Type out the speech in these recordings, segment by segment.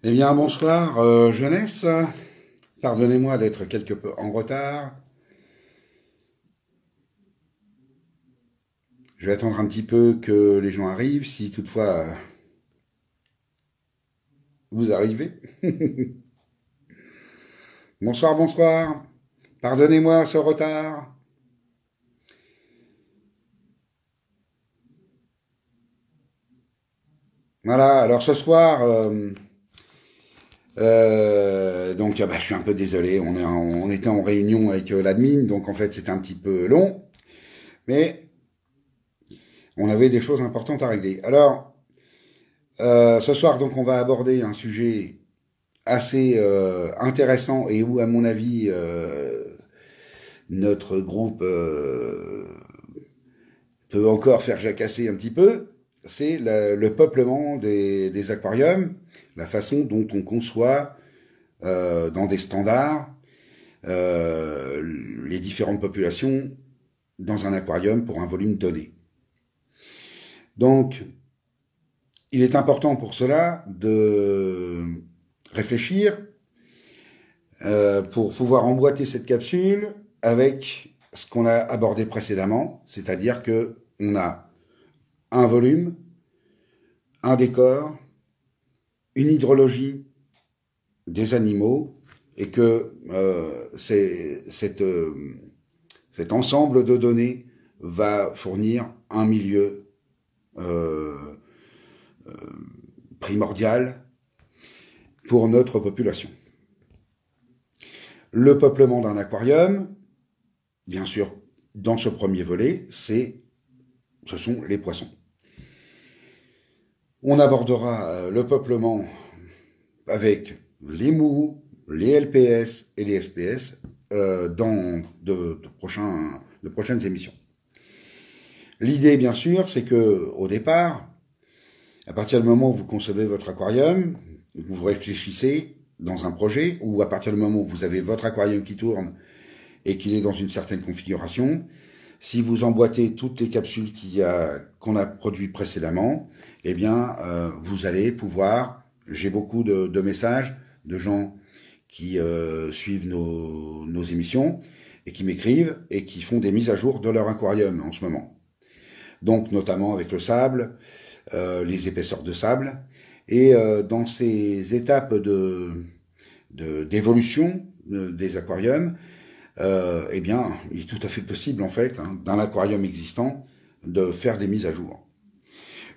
Eh bien, bonsoir, jeunesse. Pardonnez-moi d'être quelque peu en retard. Je vais attendre un petit peu que les gens arrivent, si toutefois vous arrivez. Bonsoir, bonsoir. Pardonnez-moi ce retard. Voilà, alors ce soir, je suis un peu désolé, on était en réunion avec l'admin, donc en fait c'était un petit peu long, mais on avait des choses importantes à régler. Alors, ce soir, donc, on va aborder un sujet assez intéressant et où, à mon avis, notre groupe peut encore faire jacasser un petit peu, c'est le peuplement des aquariums, la façon dont on conçoit dans des standards euh, les différentes populations dans un aquarium pour un volume donné. Donc, il est important pour cela de réfléchir pour pouvoir emboîter cette capsule avec ce qu'on a abordé précédemment, c'est-à-dire que on a un volume, un décor, une hydrologie des animaux, et que cet ensemble de données va fournir un milieu euh, primordial pour notre population. Le peuplement d'un aquarium, bien sûr, dans ce premier volet, ce sont les poissons. On abordera le peuplement avec les mous, les LPS et les SPS dans de prochaines émissions. L'idée, bien sûr, c'est que au départ, à partir du moment où vous concevez votre aquarium, vous réfléchissez dans un projet, ou à partir du moment où vous avez votre aquarium qui tourne et qu'il est dans une certaine configuration, si vous emboîtez toutes les capsules qu'on a produites précédemment, eh bien, vous allez pouvoir. J'ai beaucoup de messages de gens qui suivent nos émissions et qui m'écrivent et qui font des mises à jour de leur aquarium en ce moment. Donc, notamment avec le sable, les épaisseurs de sable. Et dans ces étapes d'évolution des aquariums, eh bien, il est tout à fait possible, en fait, hein, dans l'aquarium existant, de faire des mises à jour.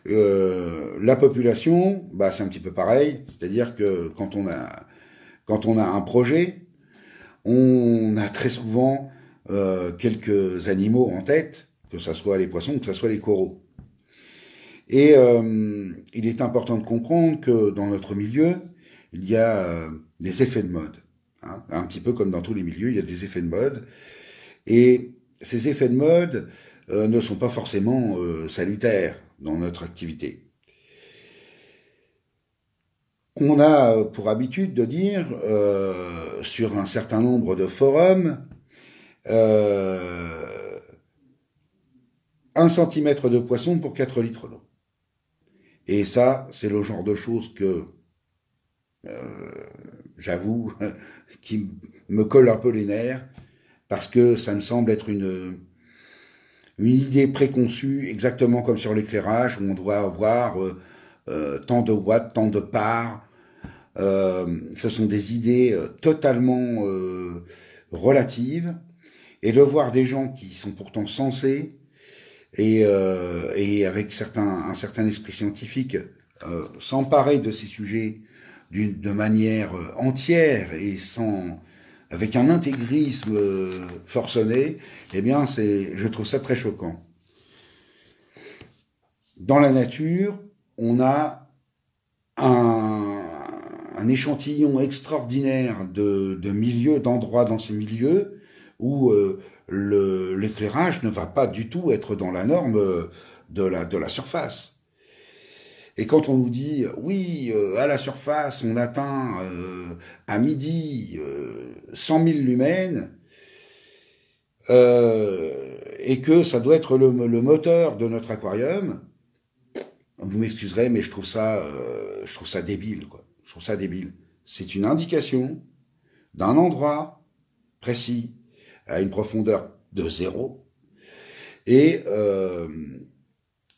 La population, bah, c'est un petit peu pareil, c'est-à-dire que quand on a un projet, on a très souvent quelques animaux en tête, que ce soit les poissons, que ce soit les coraux. Et il est important de comprendre que dans notre milieu, il y a des effets de mode. Hein. Un petit peu comme dans tous les milieux, il y a des effets de mode. Et ces effets de mode ne sont pas forcément salutaires dans notre activité. On a pour habitude de dire sur un certain nombre de forums euh, 1 centimètre de poisson pour 4 litres d'eau. Et ça, c'est le genre de choses que, j'avoue, qui me colle un peu les nerfs, parce que ça me semble être une idée préconçue, exactement comme sur l'éclairage, où on doit avoir tant de watts, tant de parts. Ce sont des idées totalement relatives. Et de voir des gens qui sont pourtant sensés et avec un certain esprit scientifique s'emparer de ces sujets de manière entière et avec un intégrisme forcené, eh bien, je trouve ça très choquant. Dans la nature, on a un, un échantillon extraordinaire de milieux, d'endroits dans ces milieux où l'éclairage ne va pas du tout être dans la norme de la surface. Et quand on nous dit, oui, à la surface, on atteint à midi 100 000 lumens, et que ça doit être le moteur de notre aquarium, vous m'excuserez, mais je trouve ça débile, quoi. Je trouve ça débile. C'est une indication d'un endroit précis, à une profondeur de 0. Et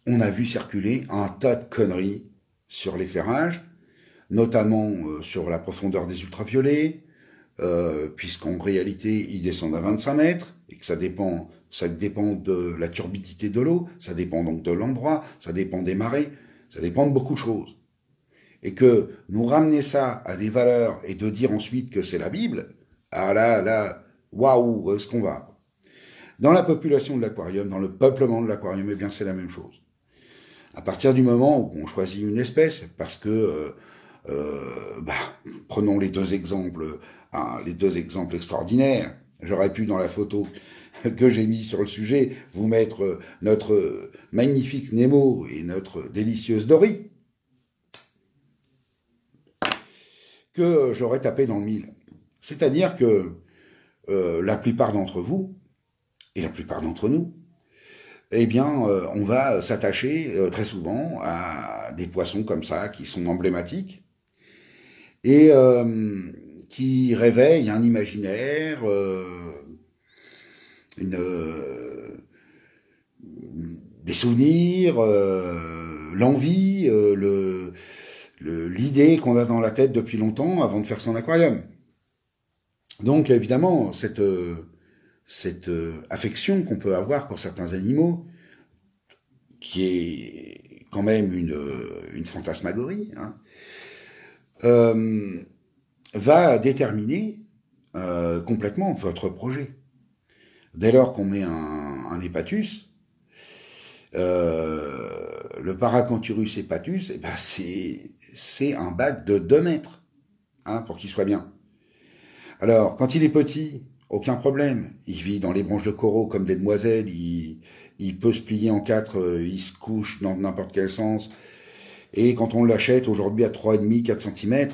on a vu circuler un tas de conneries sur l'éclairage, notamment sur la profondeur des ultraviolets, puisqu'en réalité, ils descendent à 25 mètres, et que ça dépend de la turbidité de l'eau, ça dépend donc de l'endroit, ça dépend des marées, ça dépend de beaucoup de choses. Et que nous ramener ça à des valeurs et de dire ensuite que c'est la Bible, ah là, waouh, où est-ce qu'on va? Dans la population de l'aquarium, dans le peuplement de l'aquarium, eh bien c'est la même chose. À partir du moment où on choisit une espèce, parce que, prenons les deux exemples extraordinaires. J'aurais pu, dans la photo que j'ai mis sur le sujet, vous mettre notre magnifique Nemo et notre délicieuse Dory, que j'aurais tapé dans le mille. C'est-à-dire que la plupart d'entre vous, et la plupart d'entre nous, eh bien, on va s'attacher très souvent à des poissons comme ça, qui sont emblématiques, et qui réveillent un imaginaire, des souvenirs, l'envie, l'idée qu'on a dans la tête depuis longtemps avant de faire son aquarium. Donc évidemment, cette affection qu'on peut avoir pour certains animaux, qui est quand même une fantasmagorie, hein, va déterminer complètement votre projet. Dès lors qu'on met un hépatus, le Paracanthurus hepatus, eh ben c'est un bac de 2 mètres, hein, pour qu'il soit bien. Alors, quand il est petit, aucun problème. Il vit dans les branches de coraux comme des demoiselles, il peut se plier en 4, il se couche dans n'importe quel sens. Et quand on l'achète aujourd'hui à 3,5, 4 cm,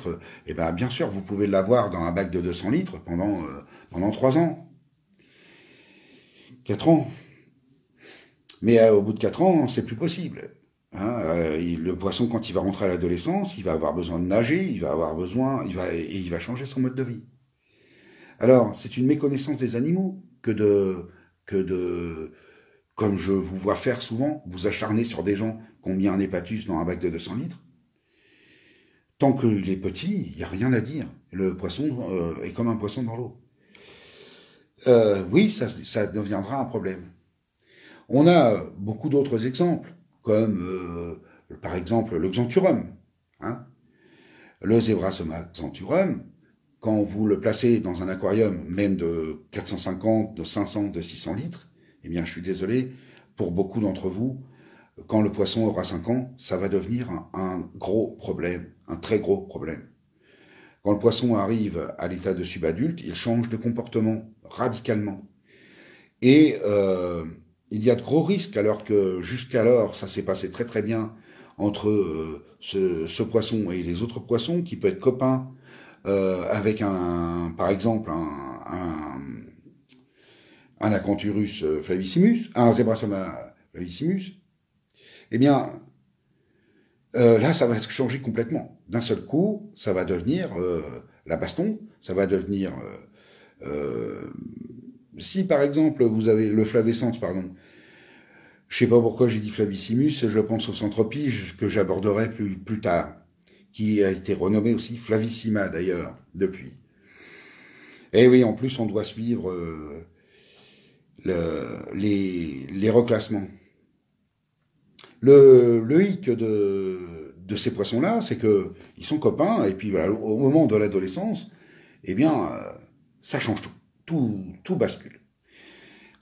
eh ben, bien sûr, vous pouvez l'avoir dans un bac de 200 litres pendant 3 ans. 4 ans. Mais au bout de 4 ans, c'est plus possible. Hein, le poisson, quand il va rentrer à l'adolescence, il va avoir besoin de nager, il va changer son mode de vie. Alors, c'est une méconnaissance des animaux que de, comme je vous vois faire souvent, vous acharner sur des gens qui ont mis un hépatus dans un bac de 200 litres. Tant qu'il est petit, il n'y a rien à dire. Le poisson est comme un poisson dans l'eau. Oui, ça deviendra un problème. On a beaucoup d'autres exemples, comme par exemple le xanthurum. Hein. Le Zebrasoma xanthurum, quand vous le placez dans un aquarium, même de 450, de 500, de 600 litres, eh bien, je suis désolé, pour beaucoup d'entre vous, quand le poisson aura 5 ans, ça va devenir un gros problème, un très gros problème. Quand le poisson arrive à l'état de subadulte, il change de comportement radicalement. Et il y a de gros risques, alors que jusqu'alors, ça s'est passé très très bien entre ce poisson et les autres poissons, qui peut être copain avec par exemple, un Acanthurus flavissimus, un Zebrasoma flavissimus, eh bien, là, ça va changer complètement. D'un seul coup, ça va devenir la baston, ça va devenir... si, par exemple, vous avez le flavescens, pardon, je sais pas pourquoi j'ai dit flavissimus, je pense au centropige que j'aborderai plus tard, qui a été renommé aussi Flavissima, d'ailleurs, depuis. Et oui, en plus, on doit suivre les reclassements. Le hic de ces poissons-là, c'est que ils sont copains, et puis voilà, au moment de l'adolescence, eh bien, ça change tout. Tout bascule.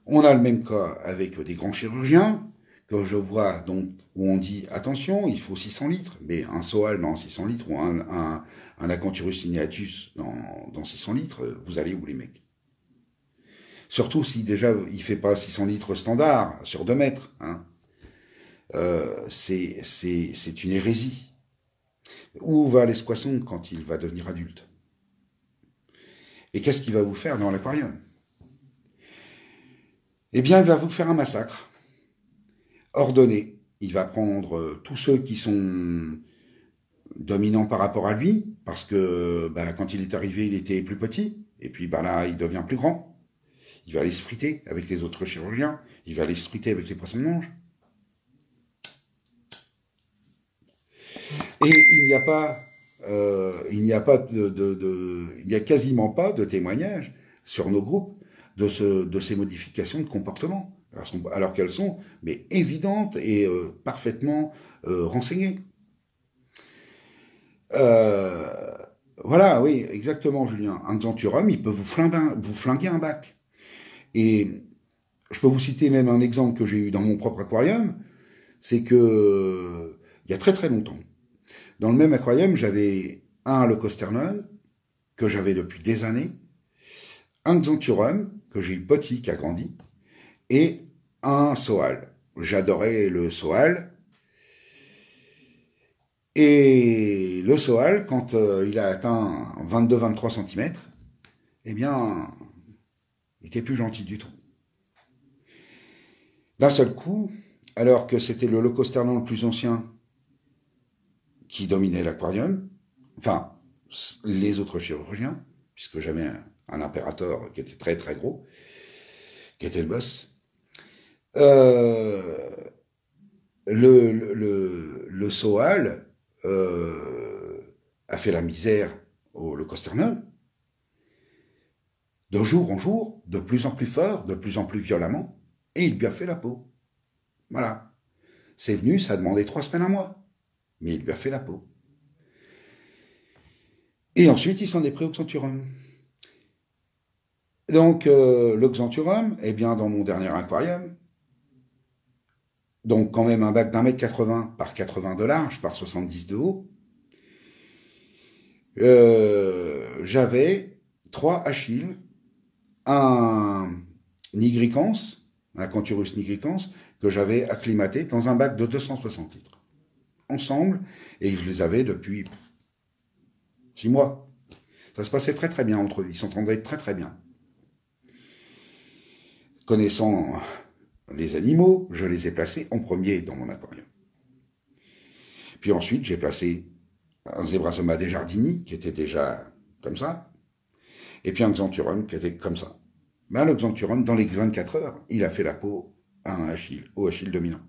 On a le même cas avec des grands chirurgiens, que je vois donc, où on dit, attention, il faut 600 litres, mais un Soal dans 600 litres, ou un Acanthurus lineatus dans 600 litres, vous allez où les mecs? Surtout si déjà il fait pas 600 litres standard sur 2 mètres. Hein. C'est une hérésie. Où va aller ce poisson quand il va devenir adulte? Et qu'est-ce qu'il va vous faire dans l'aquarium? Eh bien, il va vous faire un massacre ordonné. Il va prendre tous ceux qui sont dominant par rapport à lui, parce que bah, quand il est arrivé, il était plus petit, et puis bah, là, il devient plus grand. Il va aller se friter avec les autres chirurgiens, il va aller se friter avec les poissons de mange. Et il n'y a quasiment pas de témoignages sur nos groupes de ces modifications de comportement, alors qu'elles sont mais évidentes et parfaitement renseignées. Euh, voilà, oui, exactement, Julien. Un xanthurum, il peut vous flinguer un bac. Et je peux vous citer même un exemple que j'ai eu dans mon propre aquarium, c'est que il y a très très longtemps, dans le même aquarium, j'avais un Leucosternon que j'avais depuis des années, un Xanthurum que j'ai eu petit qui a grandi, et un Soal. J'adorais le Soal. Et le Soal, quand il a atteint 22-23 cm, eh bien, il était plus gentil du tout. D'un seul coup, alors que c'était le Leucosternon le plus ancien qui dominait l'aquarium, enfin, les autres chirurgiens, puisque j'avais un impérator qui était très très gros, qui était le boss, euh, le Soal a fait la misère au Leucosternon, de jour en jour, de plus en plus fort, de plus en plus violemment, et il lui a fait la peau. Voilà. C'est venu, ça a demandé 3 semaines à moi, mais il lui a fait la peau. Et ensuite, il s'en est pris au Xanthurum. Donc, le Xanthurum, eh bien, dans mon dernier aquarium, donc quand même un bac d'1,80 m par 80 de large, par 70 de haut, j'avais 3 Achilles, un nigricans, un Canthurus nigricans, que j'avais acclimaté dans un bac de 260 litres. Ensemble, et je les avais depuis 6 mois. Ça se passait très très bien entre eux, ils s'entendaient très très bien. Connaissant les animaux, je les ai placés en premier dans mon aquarium. Puis ensuite, j'ai placé un Zebrasoma desjardini, qui était déjà comme ça, et puis un Xanthurum qui était comme ça. Ben, le Xanthurum, dans les 24 heures, il a fait la peau à un Achille, au Achille dominant.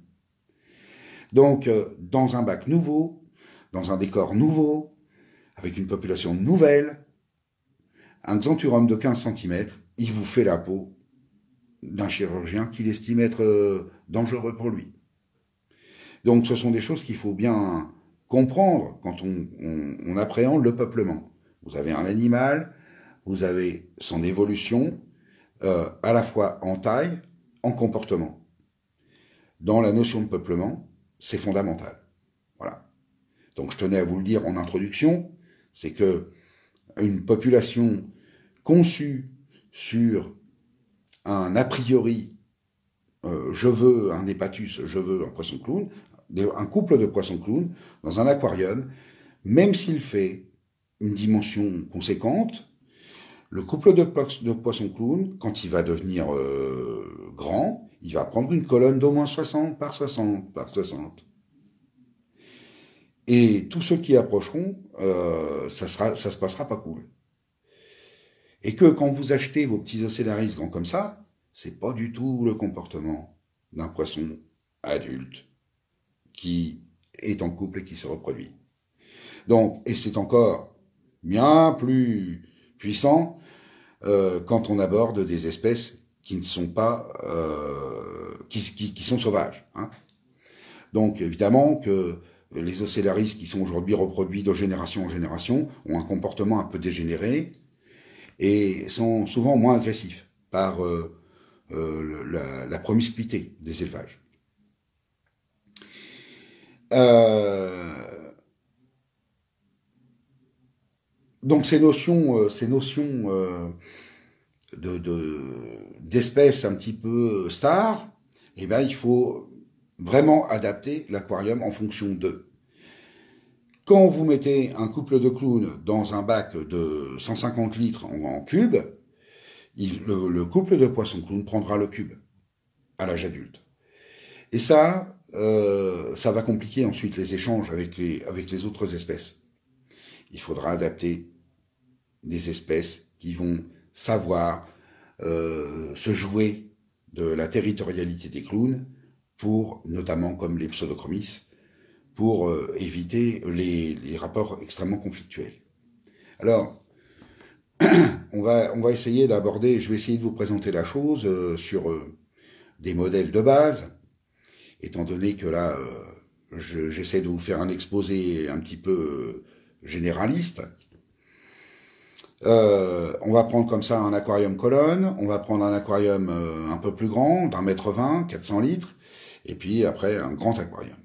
Donc, dans un bac nouveau, dans un décor nouveau, avec une population nouvelle, un Xanthurum de 15 cm, il vous fait la peau d'un chirurgien qu'il estime être dangereux pour lui. Donc ce sont des choses qu'il faut bien comprendre quand on appréhende le peuplement. Vous avez un animal, vous avez son évolution, à la fois en taille, en comportement. Dans la notion de peuplement, c'est fondamental. Voilà. Donc je tenais à vous le dire en introduction, c'est que une population conçue sur un a priori, je veux un hépatus, je veux un poisson clown, un couple de poissons clowns dans un aquarium, même s'il fait une dimension conséquente, le couple de poissons clowns, quand il va devenir grand, il va prendre une colonne d'au moins 60 par 60 par 60. Et tous ceux qui approcheront, ça se passera pas cool. Et que quand vous achetez vos petits océllaris grands comme ça, c'est pas du tout le comportement d'un poisson adulte qui est en couple et qui se reproduit. Donc, et c'est encore bien plus puissant quand on aborde des espèces qui ne sont pas, qui sont sauvages. Hein. Donc, évidemment que les ocellaris qui sont aujourd'hui reproduits de génération en génération ont un comportement un peu dégénéré et sont souvent moins agressifs par la promiscuité des élevages. Donc ces notions d'espèces un petit peu stars, eh ben, il faut vraiment adapter l'aquarium en fonction d'eux. Quand vous mettez un couple de clowns dans un bac de 150 litres en cube, le couple de poissons clowns prendra le cube à l'âge adulte. Et ça, ça va compliquer ensuite les échanges avec les autres espèces. Il faudra adapter des espèces qui vont savoir se jouer de la territorialité des clowns, pour, notamment comme les pseudochromis, pour éviter les rapports extrêmement conflictuels. Alors, on va essayer d'aborder, je vais essayer de vous présenter la chose sur des modèles de base, étant donné que là, j'essaie de vous faire un exposé un petit peu généraliste. On va prendre comme ça un aquarium colonne, on va prendre un aquarium un peu plus grand, d'1,20 m, 400 litres, et puis après un grand aquarium.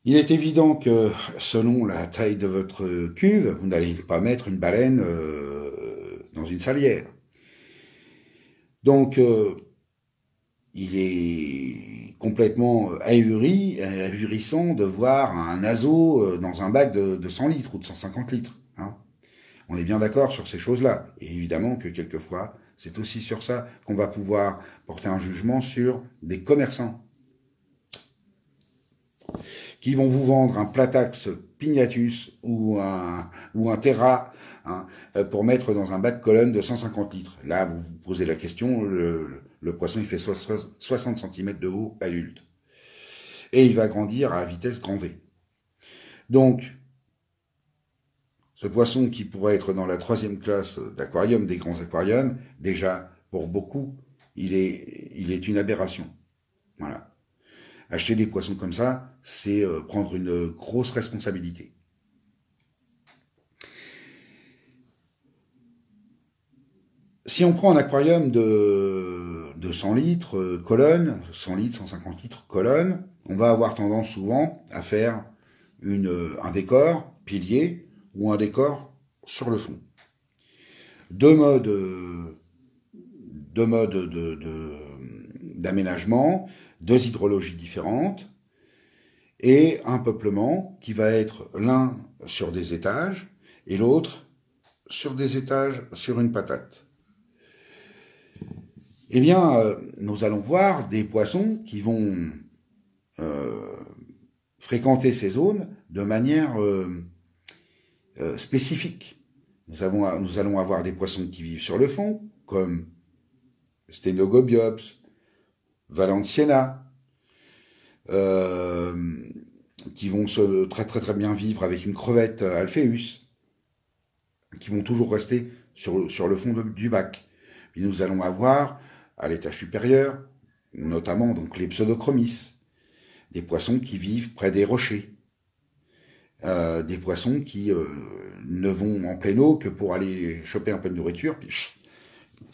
Il est évident que selon la taille de votre cuve, vous n'allez pas mettre une baleine dans une salière. Donc, il est complètement ahurissant de voir un naso dans un bac de 100 litres ou de 150 litres. Hein. On est bien d'accord sur ces choses-là. Et évidemment que quelquefois, c'est aussi sur ça qu'on va pouvoir porter un jugement sur des commerçants qui vont vous vendre un Platax Pignatus ou un Terra hein, pour mettre dans un bac colonne de 150 litres. Là, vous vous posez la question, le poisson il fait 60 cm de haut adulte. Et il va grandir à vitesse grand V. Donc, ce poisson qui pourrait être dans la 3e classe d'aquarium, des grands aquariums, déjà, pour beaucoup, il est une aberration. Voilà. Acheter des poissons comme ça, c'est prendre une grosse responsabilité. Si on prend un aquarium de 100 litres colonne, 100 litres, 150 litres colonne, on va avoir tendance souvent à faire un décor pilier ou un décor sur le fond. Deux modes d'aménagement, 2 hydrologies différentes, et un peuplement qui va être l'un sur des étages et l'autre sur des étages sur une patate. Eh bien, nous allons voir des poissons qui vont fréquenter ces zones de manière spécifique. Nous allons avoir des poissons qui vivent sur le fond, comme Stenogobiops, Valencienna, qui vont très très très bien vivre avec une crevette Alpheus, qui vont toujours rester sur le fond du bac. Puis nous allons avoir à l'étage supérieur, notamment donc les pseudochromis, des poissons qui vivent près des rochers, des poissons qui ne vont en pleine eau que pour aller choper un peu de nourriture, puis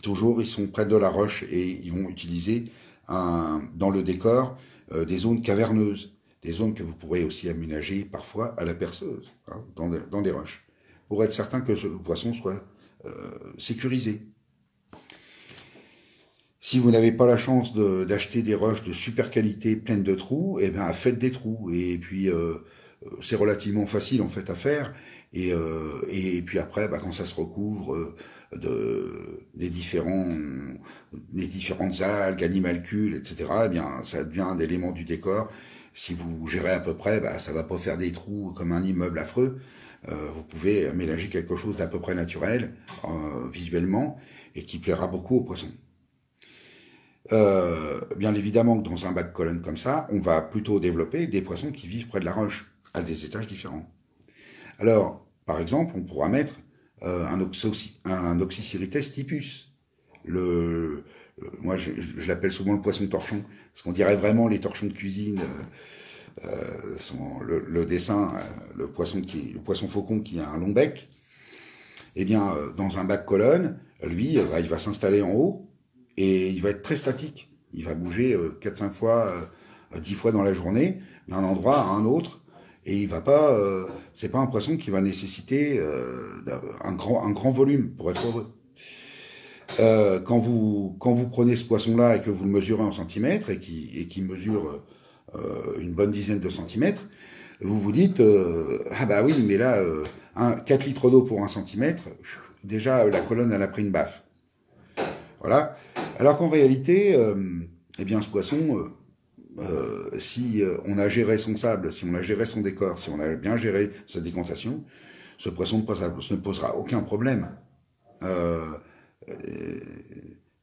toujours ils sont près de la roche et ils vont utiliser dans le décor des zones caverneuses, des zones que vous pourrez aussi aménager parfois à la perceuse, hein, dans des roches, pour être certain que le poisson soit sécurisé. Si vous n'avez pas la chance d'acheter des roches de super qualité pleines de trous, eh bien faites des trous. Et puis c'est relativement facile en fait à faire. Et puis après, quand ça se recouvre des différentes algues, animalcules, etc., eh bien ça devient un élément du décor. Si vous gérez à peu près, ça va pas faire des trous comme un immeuble affreux. Vous pouvez mélanger quelque chose d'à peu près naturel visuellement et qui plaira beaucoup aux poissons. Bien évidemment que dans un bac colonne comme ça, on va plutôt développer des poissons qui vivent près de la roche, à des étages différents. Alors, par exemple, on pourra mettre un Oxycirites typus. Moi, je l'appelle souvent le poisson torchon, parce qu'on dirait vraiment les torchons de cuisine. Le dessin, le poisson faucon qui a un long bec. Eh bien, dans un bac colonne, lui, il va s'installer en haut. Et il va être très statique. Il va bouger 4-5 fois, 10 fois dans la journée, d'un endroit à un autre. Et il va pas. C'est pas un poisson qui va nécessiter un grand volume pour être heureux. Quand vous prenez ce poisson-là et que vous le mesurez en centimètres et qui mesure une bonne dizaine de centimètres, vous vous dites ah bah oui, mais là 4 litres d'eau pour 1 centimètre, déjà la colonne elle a pris une baffe. Voilà. Alors qu'en réalité, eh bien ce poisson, si on a géré son sable, si on a géré son décor, si on a bien géré sa décantation, ce poisson ne posera aucun problème. Euh, euh,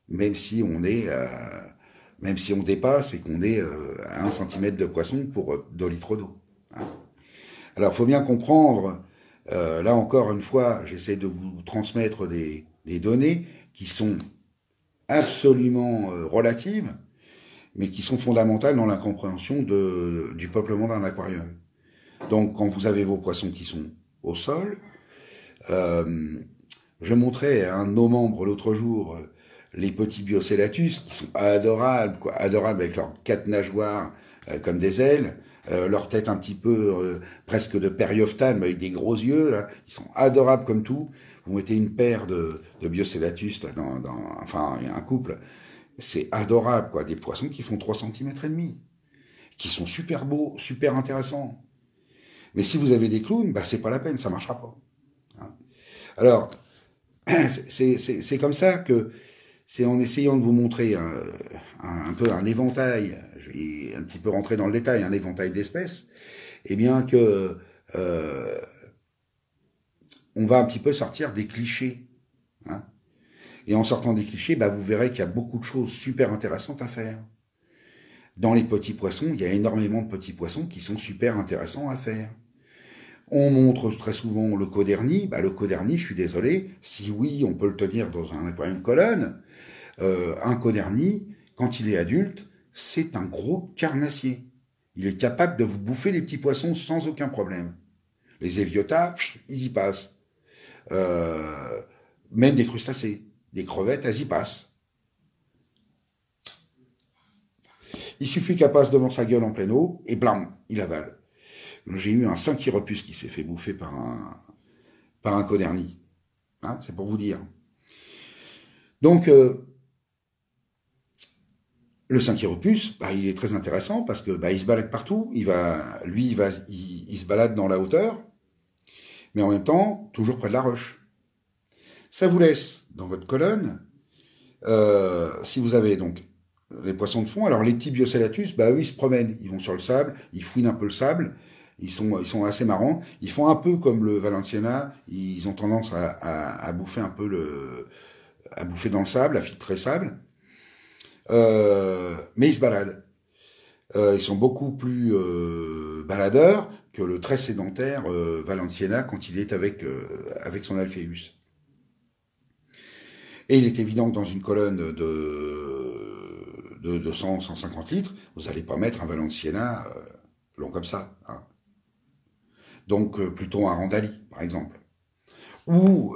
même si on est, même si on dépasse et qu'on est à 1 cm de poisson pour 2 litres d'eau. Hein. Alors, il faut bien comprendre, là encore une fois, j'essaie de vous transmettre des données qui sont absolument relatives, mais qui sont fondamentales dans la compréhension du peuplement d'un aquarium. Donc, quand vous avez vos poissons qui sont au sol, euh, je montrais à un de nos membres l'autre jour les petits Biocellatus qui sont adorables, quoi, adorables avec leurs 4 nageoires comme des ailes, leur tête un petit peu presque de périophthale, mais avec des gros yeux, là, ils sont adorables comme tout. Vous mettez une paire de Biocellatus là, enfin, il y a un couple, c'est adorable, quoi, des poissons qui font 3 cm et demi, qui sont super beaux, super intéressants. Mais si vous avez des clowns, bah, c'est pas la peine, ça marchera pas. Hein. Alors, c'est comme ça que c'est en essayant de vous montrer un peu un éventail, je vais un petit peu rentrer dans le détail, un éventail d'espèces, et bien que on va un petit peu sortir des clichés. Hein. Et en sortant des clichés, bah, vous verrez qu'il y a beaucoup de choses super intéressantes à faire. Dans les petits poissons, il y a énormément de petits poissons qui sont super intéressants à faire. On montre très souvent le codernie. Bah, le codernie, je suis désolé, si oui, on peut le tenir dans un aquarium colonne, un codernie, quand il est adulte, c'est un gros carnassier. Il est capable de vous bouffer les petits poissons sans aucun problème. Les éviotas, ils y passent. Euh, Même des crustacés. Des crevettes, elles y passent. Il suffit qu'elle passe devant sa gueule en pleine eau, et blam, il avale. J'ai eu un Synchiropus qui s'est fait bouffer par un codernie. Hein, c'est pour vous dire. Donc, le Synchiropus, bah, il est très intéressant parce que bah, il se balade partout. Il se balade dans la hauteur, mais en même temps, toujours près de la roche. Ça vous laisse dans votre colonne, si vous avez donc les poissons de fond, alors les petits Biocellatus, bah eux, ils se promènent, ils vont sur le sable, ils fouinent un peu le sable, ils sont assez marrants, ils font un peu comme le Valenciana, ils ont tendance à bouffer un peu à bouffer dans le sable, à filtrer le sable, mais ils se baladent. Ils sont beaucoup plus baladeurs que le très sédentaire Valenciana quand il est avec son Alpheus. Et il est évident que dans une colonne de 100, 150 litres, vous n'allez pas mettre un Valenciana long comme ça. Hein. Donc plutôt un Randali, par exemple. Ou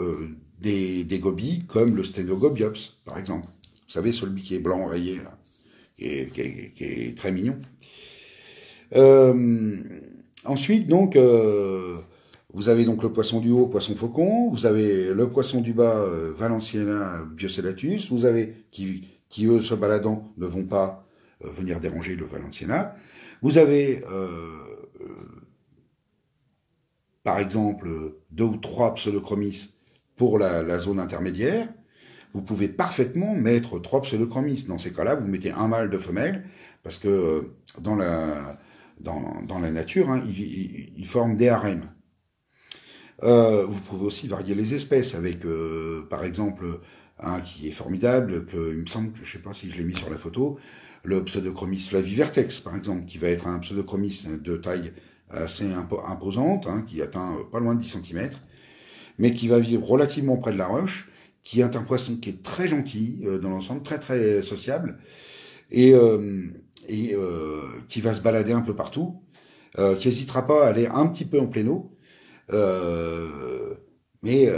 des gobies comme le Stenogobiops, par exemple. Vous savez, celui qui est blanc rayé, là, qui est très mignon. Ensuite, donc, vous avez donc le poisson du haut, poisson faucon, vous avez le poisson du bas, Valenciana Biocellatus, vous avez, qui eux, se baladant, ne vont pas venir déranger le Valenciana. Vous avez, par exemple, 2 ou 3 pseudochromis pour la zone intermédiaire. Vous pouvez parfaitement mettre 3 pseudochromis. Dans ces cas-là, vous mettez un mâle, 2 femelles, parce que dans la nature, hein, ils forment des harems. Vous pouvez aussi varier les espèces avec, par exemple, un qui est formidable, que il me semble, je ne sais pas si je l'ai mis sur la photo, le Pseudochromis flavivertex, par exemple, qui va être un Pseudochromis de taille assez imposante, hein, qui atteint pas loin de 10 cm, mais qui va vivre relativement près de la roche, qui est un poisson qui est très gentil dans l'ensemble, très très sociable, et, qui va se balader un peu partout, qui n'hésitera pas à aller un petit peu en pleine eau, euh, mais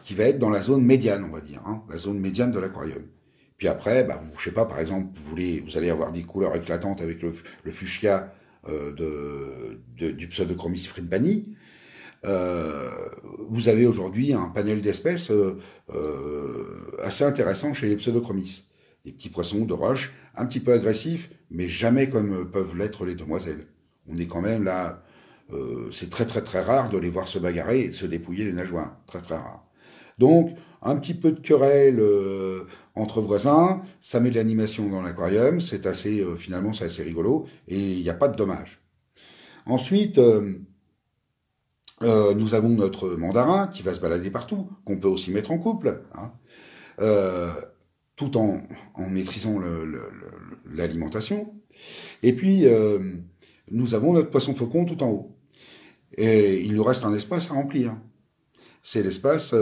qui va être dans la zone médiane, on va dire, hein, la zone médiane de l'aquarium. Puis après, bah, je sais pas, par exemple, vous allez avoir des couleurs éclatantes avec le fuchsia du Pseudochromis friedmani. Vous avez aujourd'hui un panel d'espèces assez intéressant chez les Pseudochromis. Des petits poissons de roche, un petit peu agressifs, mais jamais comme peuvent l'être les demoiselles. On est quand même là, c'est très très très rare de les voir se bagarrer et de se dépouiller les nageoires. Très très rare. Donc, un petit peu de querelle entre voisins, ça met de l'animation dans l'aquarium, c'est assez, finalement, c'est assez rigolo, et il n'y a pas de dommages. Ensuite, nous avons notre mandarin qui va se balader partout, qu'on peut aussi mettre en couple, hein, euh, tout en maîtrisant l'alimentation. Et puis, nous avons notre poisson faucon tout en haut. Et il nous reste un espace à remplir. C'est l'espace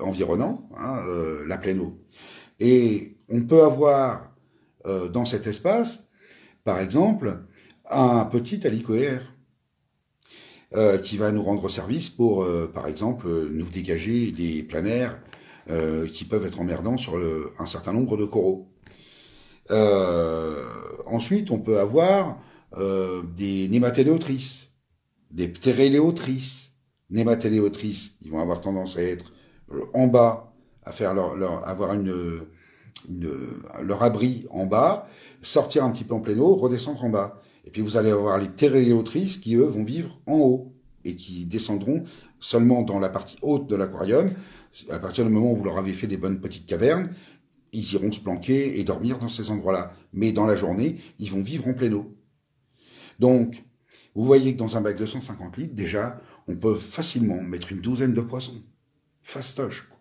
environnant, hein, la pleine eau. Et on peut avoir dans cet espace, par exemple, un petit halicoère qui va nous rendre service pour, par exemple, nous dégager des planaires qui peuvent être emmerdants sur un certain nombre de coraux. Ensuite, on peut avoir des nématéléotrices, des ptéréléotrices. Nématéléotrices, ils vont avoir tendance à être en bas, à faire avoir leur abri en bas, sortir un petit peu en pleine eau, redescendre en bas. Et puis vous allez avoir les ptéréléotrices qui, eux, vont vivre en haut et qui descendront seulement dans la partie haute de l'aquarium. À partir du moment où vous leur avez fait des bonnes petites cavernes, ils iront se planquer et dormir dans ces endroits-là. Mais dans la journée, ils vont vivre en pleine eau. Donc, vous voyez que dans un bac de 150 litres, déjà, on peut facilement mettre une douzaine de poissons. Fastoche, quoi.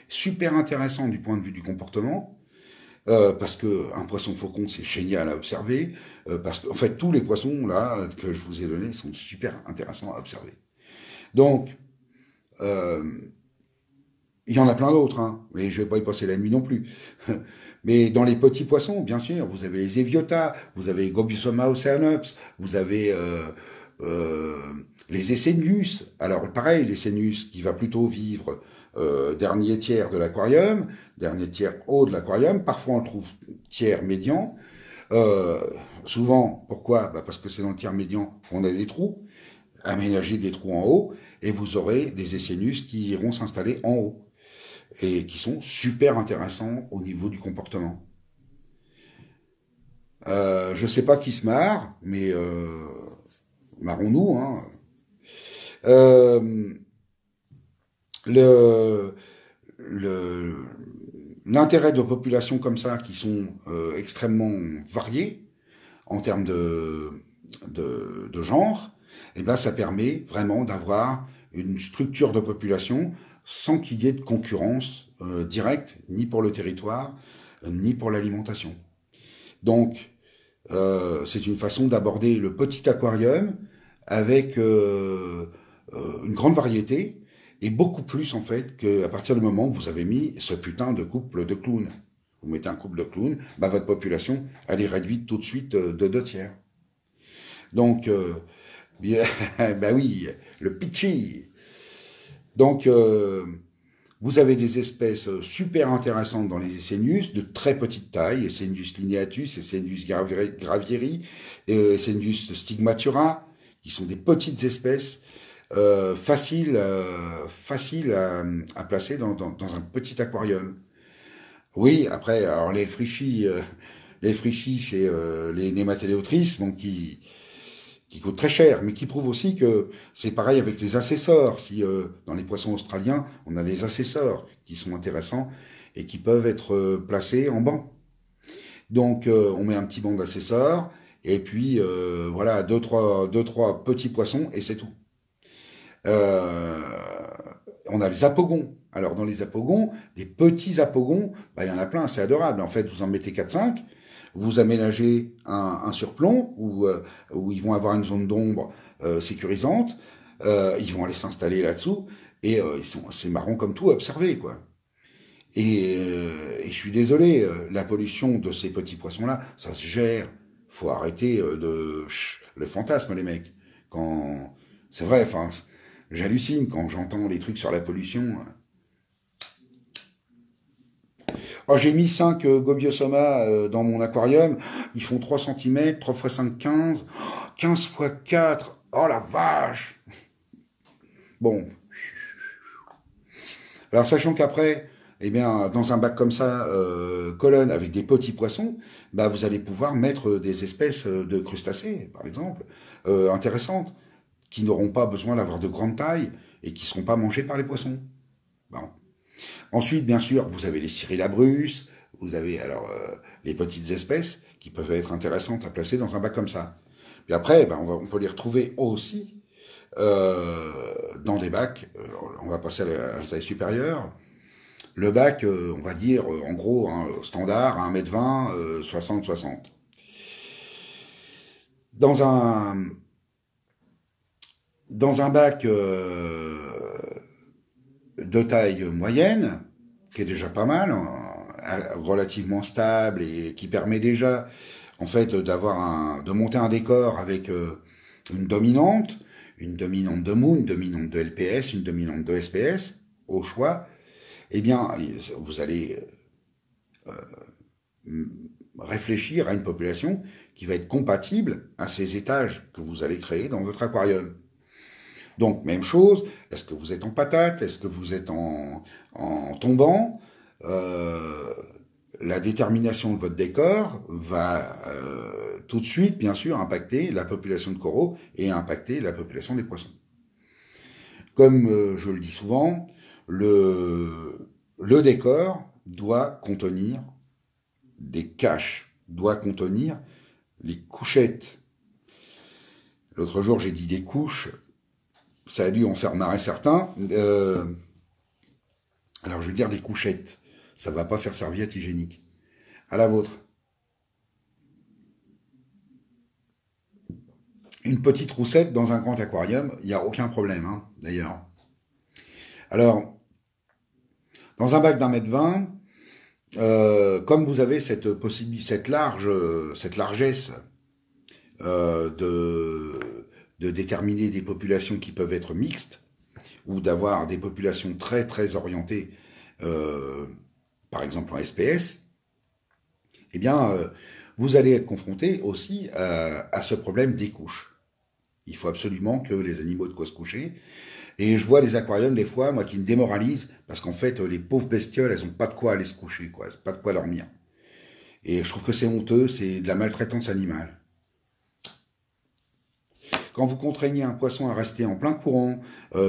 Super intéressant du point de vue du comportement, parce que un poisson faucon, c'est génial à observer, parce que, en fait, tous les poissons, là, que je vous ai donnés, sont super intéressants à observer. Donc, il y en a plein d'autres, hein, mais je vais pas y passer la nuit non plus. Mais dans les petits poissons, bien sûr, vous avez les Eviota, vous avez Gobiosoma oceanops, vous avez euh, les Essenius. Alors pareil, l'Essenius qui va plutôt vivre dernier tiers de l'aquarium, dernier tiers haut de l'aquarium. Parfois on le trouve tiers médian. Euh, Souvent, pourquoi? Bah parce que c'est dans le tiers médian qu'on a des trous. Aménager des trous en haut et vous aurez des Essenius qui iront s'installer en haut et qui sont super intéressants au niveau du comportement. Je sais pas qui se marre, mais marrons-nous. Hein. Euh, le, le, L'intérêt de populations comme ça, qui sont extrêmement variées en termes de genre, eh ben, ça permet vraiment d'avoir une structure de population sans qu'il y ait de concurrence directe, ni pour le territoire, ni pour l'alimentation. Donc, c'est une façon d'aborder le petit aquarium avec une grande variété et beaucoup plus en fait qu'à partir du moment où vous avez mis ce putain de couple de clowns. Vous mettez un couple de clowns, bah, votre population elle est réduite tout de suite de 2 tiers. Donc, bah oui, le pitchy. Donc, vous avez des espèces super intéressantes dans les Essenius, de très petite taille, Essenius lineatus, Essenius gravieri, Essenius stigmatura, qui sont des petites espèces faciles à placer dans un petit aquarium. Oui, après, alors les frichis chez les nématéléotrices, donc qui coûtent très cher, mais qui prouvent aussi que c'est pareil avec les accessors. Si dans les poissons australiens, on a des accessors qui sont intéressants et qui peuvent être placés en banc. Donc on met un petit banc d'accessors et puis voilà deux trois petits poissons et c'est tout. Euh, on a les apogons. Alors dans les apogons, des petits apogons, bah, il y en a plein, c'est adorable. En fait, vous en mettez 4-5, vous aménagez un surplomb où ils vont avoir une zone d'ombre sécurisante, ils vont aller s'installer là-dessous et c'est marrant comme tout à observer, quoi. Et je suis désolé, la pollution de ces petits poissons-là, ça se gère. Faut arrêter le fantasme, les mecs. Quand c'est vrai, enfin, j'hallucine quand j'entends les trucs sur la pollution. Oh, j'ai mis 5 Gobiosoma dans mon aquarium. Ils font 3 cm, 3 x 5, 15. 15 x 4. Oh la vache! Bon. Alors, sachant qu'après, eh bien, dans un bac comme ça, colonne, avec des petits poissons, bah, vous allez pouvoir mettre des espèces de crustacés, par exemple, intéressantes, qui n'auront pas besoin d'avoir de grande taille, et qui ne seront pas mangés par les poissons. Bon. Ensuite, bien sûr, vous avez les Cyrillabrusse, vous avez alors les petites espèces qui peuvent être intéressantes à placer dans un bac comme ça. Puis après, ben, on peut les retrouver aussi dans des bacs, on va passer à la taille supérieure. Le bac, on va dire, en gros, hein, standard, 1,20 m, 60-60. Dans un, dans un bac de taille moyenne, qui est déjà pas mal, relativement stable et qui permet déjà, en fait, de monter un décor avec une dominante de mou, une dominante de LPS, une dominante de SPS, au choix, eh bien, vous allez réfléchir à une population qui va être compatible à ces étages que vous allez créer dans votre aquarium. Donc, même chose, est-ce que vous êtes en patate, est-ce que vous êtes en tombant la détermination de votre décor va tout de suite, bien sûr, impacter la population de coraux et impacter la population des poissons. Comme je le dis souvent, le décor doit contenir des caches, doit contenir les couchettes. L'autre jour, j'ai dit des couches, ça a dû en faire marrer certains. Alors, je vais dire des couchettes. Ça ne va pas faire serviette hygiénique. À la vôtre. Une petite roussette dans un grand aquarium, il n'y a aucun problème, hein, d'ailleurs. Alors, dans un bac d'1,20 m, comme vous avez cette largesse de déterminer des populations qui peuvent être mixtes, ou d'avoir des populations très très orientées, par exemple en SPS, eh bien, vous allez être confronté aussi à ce problème des couches. Il faut absolument que les animaux aient de quoi se coucher. Et je vois des aquariums, des fois, moi, qui me démoralisent, parce qu'en fait, les pauvres bestioles, elles n'ont pas de quoi aller se coucher, quoi, pas de quoi dormir. Et je trouve que c'est honteux, c'est de la maltraitance animale. Quand vous contraignez un poisson à rester en plein courant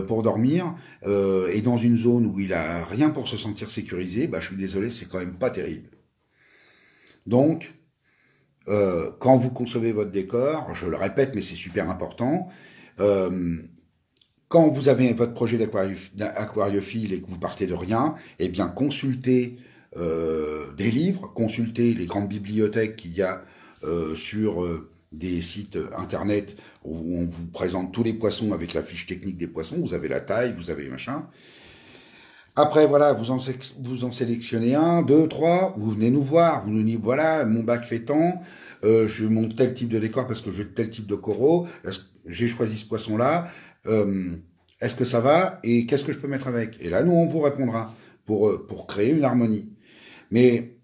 pour dormir, et dans une zone où il a rien pour se sentir sécurisé, bah, je suis désolé, c'est quand même pas terrible. Donc, quand vous concevez votre décor, je le répète, mais c'est super important, quand vous avez votre projet d'aquariophile et que vous partez de rien, eh bien consultez des livres, consultez les grandes bibliothèques qu'il y a sur des sites internet où on vous présente tous les poissons avec la fiche technique des poissons, vous avez la taille, vous avez machin. Après, voilà, vous en sélectionnez un, deux, trois, vous venez nous voir, vous nous dites, voilà, mon bac fait tant, je monte tel type de décor parce que je veux tel type de coraux, j'ai choisi ce poisson-là, est-ce que ça va et qu'est-ce que je peux mettre avec? Et là, nous, on vous répondra pour créer une harmonie. Mais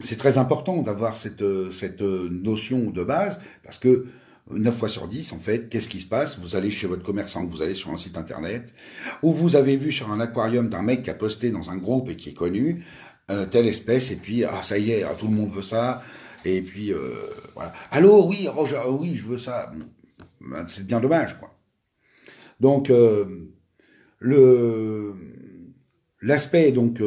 c'est très important d'avoir cette notion de base parce que 9 fois sur 10, en fait, qu'est-ce qui se passe? Vous allez chez votre commerçant, vous allez sur un site internet, ou vous avez vu sur un aquarium d'un mec qui a posté dans un groupe et qui est connu, telle espèce, et puis, ah, ça y est, tout le monde veut ça, et puis, voilà. Allô, oui, Roger, oui, je veux ça. Ben, c'est bien dommage, quoi. Donc, l'aspect, donc,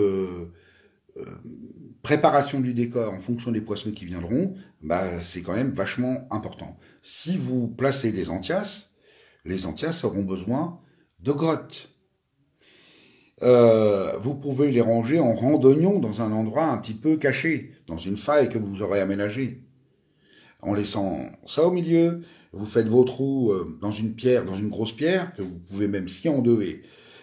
préparation du décor en fonction des poissons qui viendront, bah, c'est quand même vachement important. Si vous placez des anthias, les anthias auront besoin de grottes. Vous pouvez les ranger en rang d'oignons dans un endroit un petit peu caché, dans une faille que vous aurez aménagée. En laissant ça au milieu, vous faites vos trous dans une pierre, dans une grosse pierre, que vous pouvez même scier en deux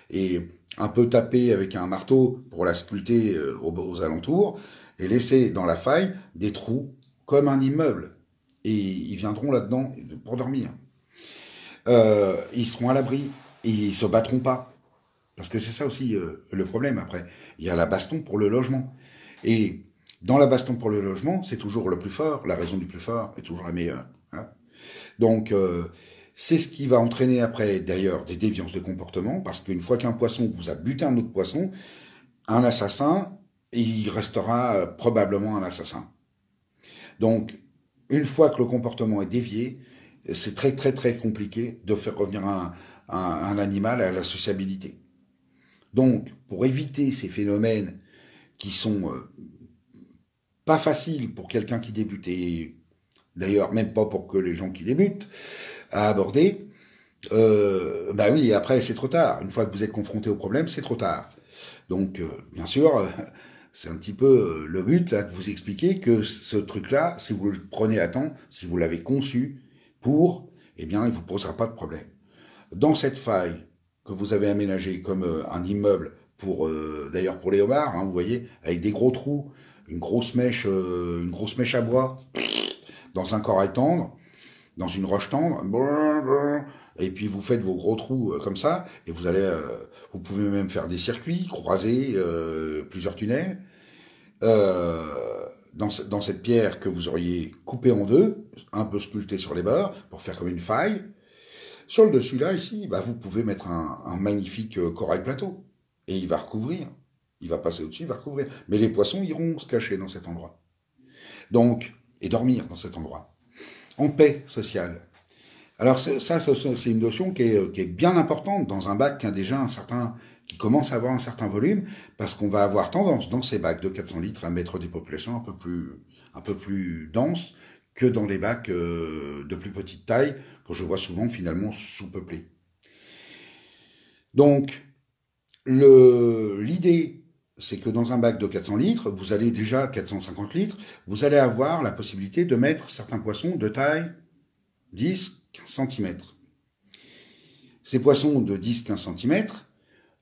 et un peu taper avec un marteau pour la sculpter aux alentours, et laisser dans la faille des trous comme un immeuble. Et ils viendront là-dedans pour dormir. Ils seront à l'abri, et ils se battront pas. Parce que c'est ça aussi le problème après. Il y a la baston pour le logement. Et dans la baston pour le logement, c'est toujours le plus fort, la raison du plus fort est toujours la meilleure. Hein. Donc, c'est ce qui va entraîner après, d'ailleurs, des déviances de comportement, parce qu'une fois qu'un poisson vous a buté un autre poisson, un assassin, il restera probablement un assassin. Donc, une fois que le comportement est dévié, c'est très très très compliqué de faire revenir un animal à la sociabilité. Donc, pour éviter ces phénomènes qui sont pas faciles pour quelqu'un qui débute, et d'ailleurs même pas pour que les gens qui débutent, à aborder, bah oui, après c'est trop tard. Une fois que vous êtes confronté au problème, c'est trop tard. Donc, bien sûr, c'est un petit peu le but là de vous expliquer que ce truc-là, si vous le prenez à temps, si vous l'avez conçu pour, eh bien, il vous posera pas de problème. Dans cette faille que vous avez aménagée comme un immeuble pour, d'ailleurs pour les homards, hein, vous voyez, avec des gros trous, une grosse mèche à bois dans un corail tendre, dans une roche tendre, et puis vous faites vos gros trous comme ça, et vous pouvez même faire des circuits, croiser plusieurs tunnels, dans cette pierre que vous auriez coupée en deux, un peu sculptée sur les bords, pour faire comme une faille. Sur le dessus là, ici, bah, vous pouvez mettre un magnifique corail plateau, et il va recouvrir. Il va passer au-dessus, il va recouvrir. Mais les poissons iront se cacher dans cet endroit. Donc, et dormir dans cet endroit. En paix sociale. Alors ça, c'est une notion qui est bien importante dans un bac qui commence à avoir un certain volume, parce qu'on va avoir tendance dans ces bacs de 400 litres à mettre des populations un peu plus denses que dans les bacs de plus petite taille, que je vois souvent finalement sous-peuplés. Donc, l'idée, c'est que dans un bac de 400 litres, vous allez déjà 450 litres, vous allez avoir la possibilité de mettre certains poissons de taille 10, 15 cm. Ces poissons de 10-15 cm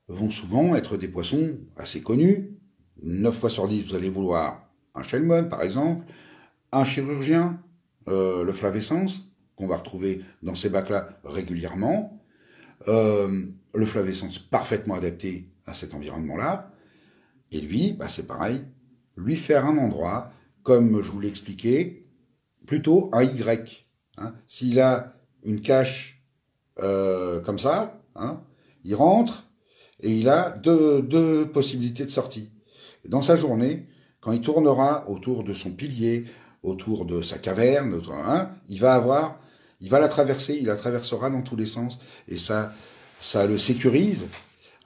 vont souvent être des poissons assez connus. 9 fois sur 10, vous allez vouloir un Shellman, par exemple, un chirurgien, le Flavescens, qu'on va retrouver dans ces bacs-là régulièrement. Le Flavescens parfaitement adapté à cet environnement-là. Et lui, bah, c'est pareil, lui faire un endroit, comme je vous l'ai expliqué, plutôt un Y. Hein. S'il a une cache comme ça, hein, il rentre et il a deux possibilités de sortie. Dans sa journée, quand il tournera autour de son pilier, autour de sa caverne, hein, il va la traverser, il la traversera dans tous les sens, et ça le sécurise.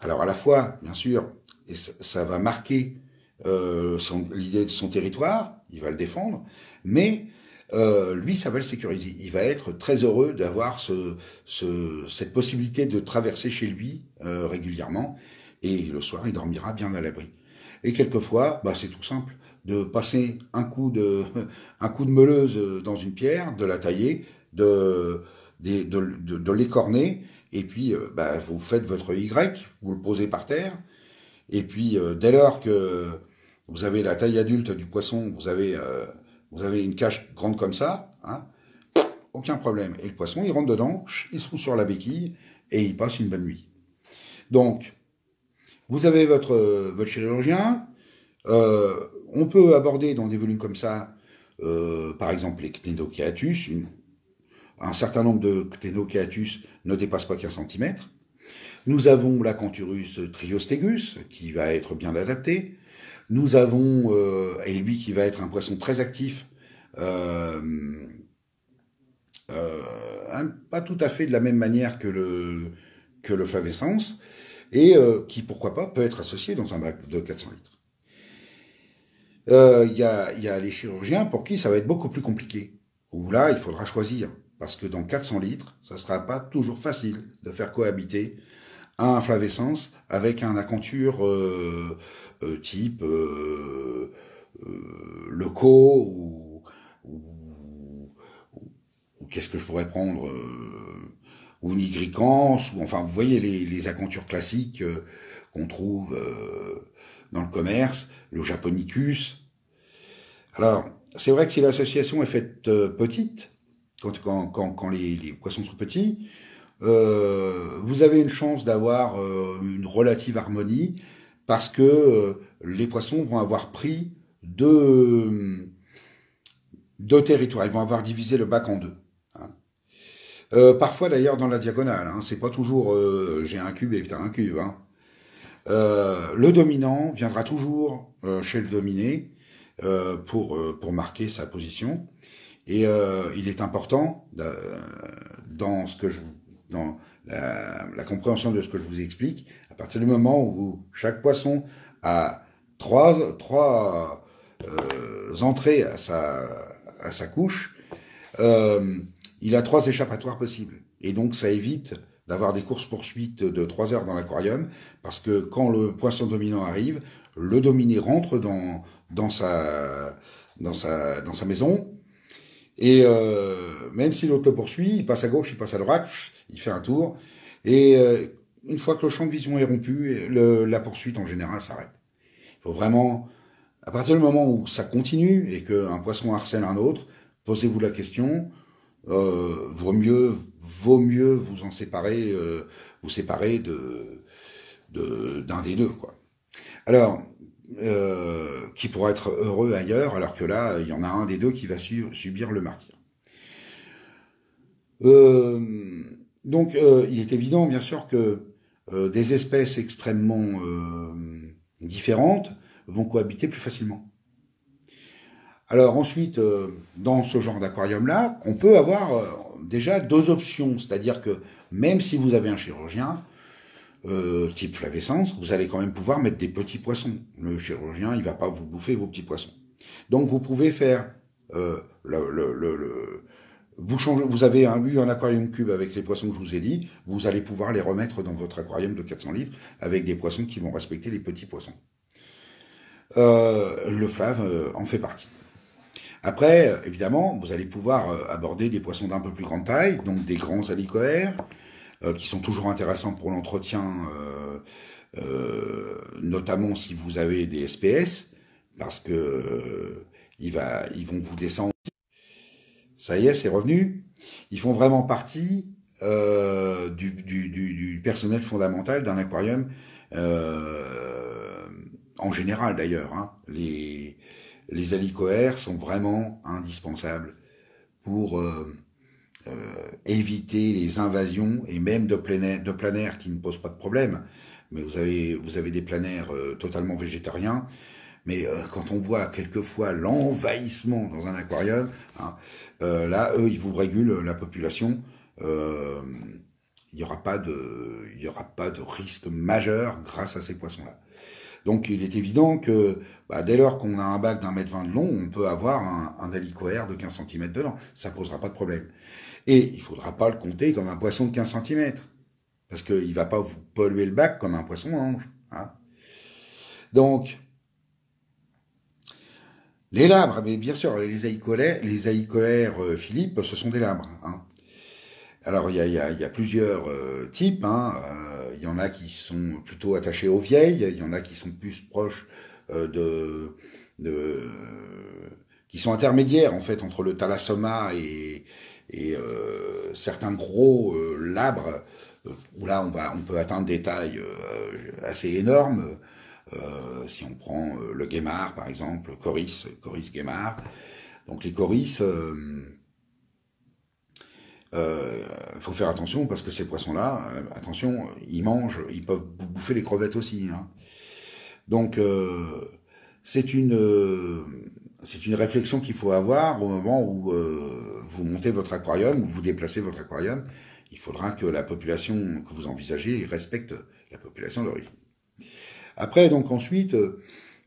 Alors à la fois, bien sûr, et ça va marquer l'idée de son territoire, il va le défendre, mais lui, ça va le sécuriser. Il va être très heureux d'avoir cette possibilité de traverser chez lui régulièrement, et le soir, il dormira bien à l'abri. Et quelquefois, bah, c'est tout simple, de passer un coup de meuleuse dans une pierre, de la tailler, de l'écorner, et puis bah, vous faites votre Y, vous le posez par terre, et puis dès lors que vous avez la taille adulte du poisson, vous avez une cache grande comme ça, hein, aucun problème. Et le poisson, il rentre dedans, il se fout sur la béquille, et il passe une bonne nuit. Donc, vous avez votre chirurgien, on peut aborder dans des volumes comme ça, par exemple les Ctenochaetus, un certain nombre de Ctenochaetus ne dépasse pas 15 cm. Nous avons l'Acanthurus triostegus, qui va être bien adapté. Nous avons, et lui qui va être un poisson très actif, pas tout à fait de la même manière que le Flavescens, et qui, pourquoi pas, peut être associé dans un bac de 400 litres. Il y a les chirurgiens pour qui ça va être beaucoup plus compliqué, où là, il faudra choisir, parce que dans 400 litres, ça ne sera pas toujours facile de faire cohabiter un Flavescens avec un Acanthur type Leco ou qu'est-ce que je pourrais prendre ou Nigricans, ou enfin vous voyez les Acanthures classiques qu'on trouve dans le commerce, le Japonicus. Alors, c'est vrai que si l'association est faite petite, quand les poissons sont petits, vous avez une chance d'avoir une relative harmonie, parce que les poissons vont avoir pris deux territoires, ils vont avoir divisé le bac en deux. Hein. Parfois d'ailleurs dans la diagonale, hein, c'est pas toujours j'ai un cube et t'as un cube. Hein. Le dominant viendra toujours chez le dominé pour marquer sa position. Et il est important dans dans la compréhension de ce que je vous explique. À partir du moment où chaque poisson a trois entrées à sa couche, euh, il a 3 échappatoires possibles. Et donc ça évite d'avoir des courses-poursuites de 3 heures dans l'aquarium, parce que quand le poisson dominant arrive, le dominé rentre dans sa maison, et même si l'autre le poursuit, il passe à gauche, il passe à droite, il fait un tour, et une fois que le champ de vision est rompu, la poursuite en général s'arrête. Il faut vraiment, à partir du moment où ça continue et qu'un poisson harcèle un autre, posez-vous la question, vaut mieux vous en séparer, vous séparer d'un des deux, quoi. Alors, qui pourra être heureux ailleurs, alors que là, il y en a un des deux qui va subir le martyre. Donc, il est évident, bien sûr, que des espèces extrêmement différentes vont cohabiter plus facilement. Alors ensuite, dans ce genre d'aquarium-là, on peut avoir déjà 2 options, c'est-à-dire que même si vous avez un chirurgien, type flavescence, vous allez quand même pouvoir mettre des petits poissons. Le chirurgien, il va pas vous bouffer vos petits poissons. Donc vous pouvez faire vous changez, vous avez eu un aquarium cube avec les poissons que je vous ai dit, vous allez pouvoir les remettre dans votre aquarium de 400 litres avec des poissons qui vont respecter les petits poissons. Le flave en fait partie. Après, évidemment, vous allez pouvoir aborder des poissons d'un peu plus grande taille, donc des grands halicoères, qui sont toujours intéressants pour l'entretien, notamment si vous avez des SPS, parce que ils vont vous descendre. Ça y est, c'est revenu. Ils font vraiment partie du personnel fondamental d'un aquarium, en général d'ailleurs. Hein. Les halicoères sont vraiment indispensables pour éviter les invasions, et même de plein air qui ne posent pas de problème. Mais vous avez des plein air totalement végétariens. Mais quand on voit quelquefois l'envahissement dans un aquarium, hein, là, eux, ils vous régulent la population. Il n'y aura pas de risque majeur grâce à ces poissons-là. Donc il est évident que dès lors qu'on a un bac d'1,20 m de long, on peut avoir un halicoère de 15 cm dedans. Ça posera pas de problème. Et il ne faudra pas le compter comme un poisson de 15 cm. Parce qu'il ne va pas vous polluer le bac comme un poisson-ange. Hein. Donc, les labres, mais bien sûr, les haïcolaires Philippe, ce sont des labres. Hein. Alors, il y a plusieurs types. Hein. Il y en a qui sont plutôt attachés aux vieilles, il y en a qui sont plus proches de qui sont intermédiaires en fait entre le thalassoma et certains gros labres où là on peut atteindre des tailles assez énormes. Si on prend le guémar par exemple, Coris guémar. Donc les coris, faut faire attention parce que ces poissons-là, attention, ils peuvent bouffer les crevettes aussi. Hein. Donc c'est une réflexion qu'il faut avoir au moment où vous montez votre aquarium, ou vous déplacez votre aquarium. Il faudra que la population que vous envisagez respecte la population d'origine. Après, donc ensuite,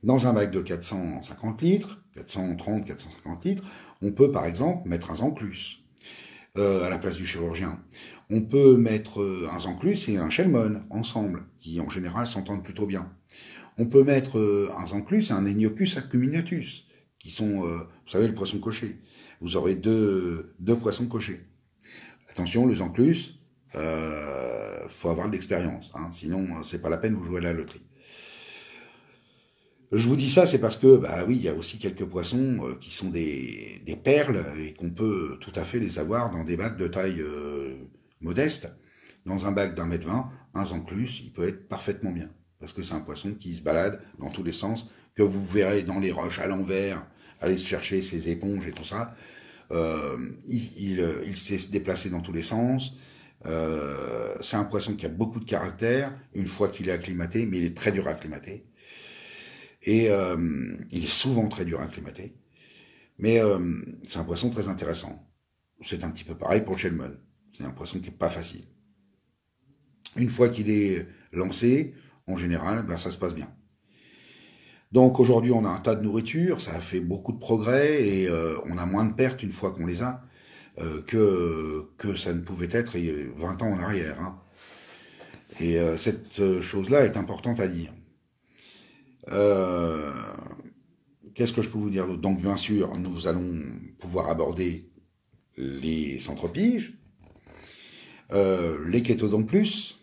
dans un bac de 450 litres, 430, 450 litres, on peut par exemple mettre un Zanclus à la place du chirurgien. On peut mettre un Zanclus et un Shelmon ensemble, qui en général s'entendent plutôt bien. On peut mettre un Zanclus et un Eniocus acuminatus, qui sont, vous savez, le poisson coché. Vous aurez deux poissons cochés. Attention, le Zanclus, faut avoir de l'expérience, hein, sinon c'est pas la peine de vous jouer à la loterie. Je vous dis ça, c'est parce que, oui, il y a aussi quelques poissons qui sont des perles et qu'on peut tout à fait les avoir dans des bacs de taille modeste. Dans un bac d'1,20 m, un Zanclus, il peut être parfaitement bien. Parce que c'est un poisson qui se balade dans tous les sens, que vous verrez dans les roches à l'envers, aller chercher ses éponges et tout ça. Il sait se déplacer dans tous les sens. C'est un poisson qui a beaucoup de caractère, une fois qu'il est acclimaté, mais il est très dur à acclimater. Et il est souvent très dur à acclimater. Mais c'est un poisson très intéressant. C'est un petit peu pareil pour le Shelmon. C'est un poisson qui n'est pas facile. une fois qu'il est lancé, en général, ben, ça se passe bien. Donc aujourd'hui, on a un tas de nourriture, ça a fait beaucoup de progrès et on a moins de pertes une fois qu'on les a que ça ne pouvait être il y a 20 ans en arrière, hein. Et cette chose-là est importante à dire. Euh, Qu'est-ce que je peux vous dire d'autre? Donc bien sûr, nous allons pouvoir aborder les centres-piges, les kétodons plus,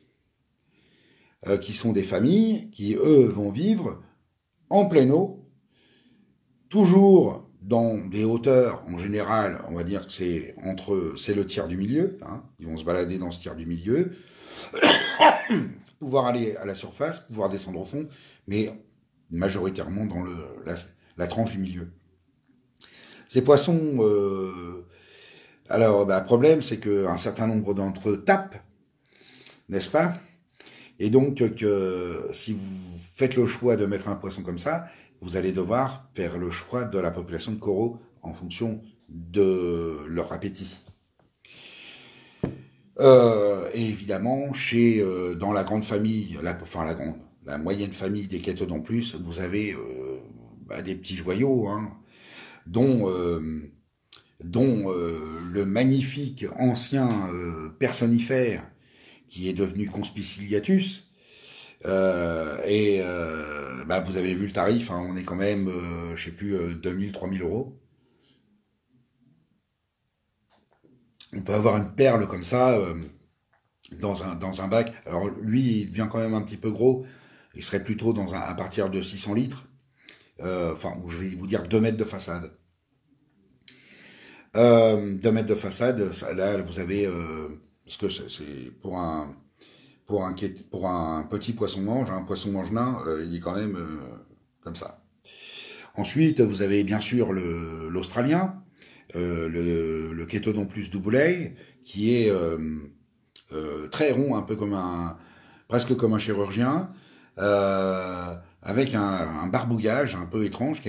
qui sont des familles qui, eux, vont vivre en pleine eau, toujours dans des hauteurs, en général, on va dire que c'est le tiers du milieu, hein, ils vont se balader dans ce tiers du milieu, pouvoir aller à la surface, pouvoir descendre au fond, mais majoritairement dans la tranche du milieu. Ces poissons, alors, bah, le problème, c'est qu'un certain nombre d'entre eux tapent, n'est-ce pas? Et donc, si vous faites le choix de mettre un poisson comme ça, vous allez devoir faire le choix de la population de coraux en fonction de leur appétit. Et évidemment, dans la grande famille, la moyenne famille des kétodons plus, vous avez bah, des petits joyaux, hein, dont, euh, dont le magnifique ancien personnifère qui est devenu Conspiciliatus. Bah, vous avez vu le tarif, hein, on est quand même, je sais plus, 2000, 3000 euros. On peut avoir une perle comme ça dans un bac. Alors lui, il devient quand même un petit peu gros. Il serait plutôt à partir de 600 litres. Enfin, je vais vous dire 2 mètres de façade. 2 mètres de façade, ça, là, vous avez... parce que c'est pour un petit poisson-mange, un poisson-mange nain, il est quand même comme ça. Ensuite, vous avez bien sûr l'Australien, le Kétodon plus double, qui est très rond, un peu presque comme un chirurgien, avec un barbougage un peu étrange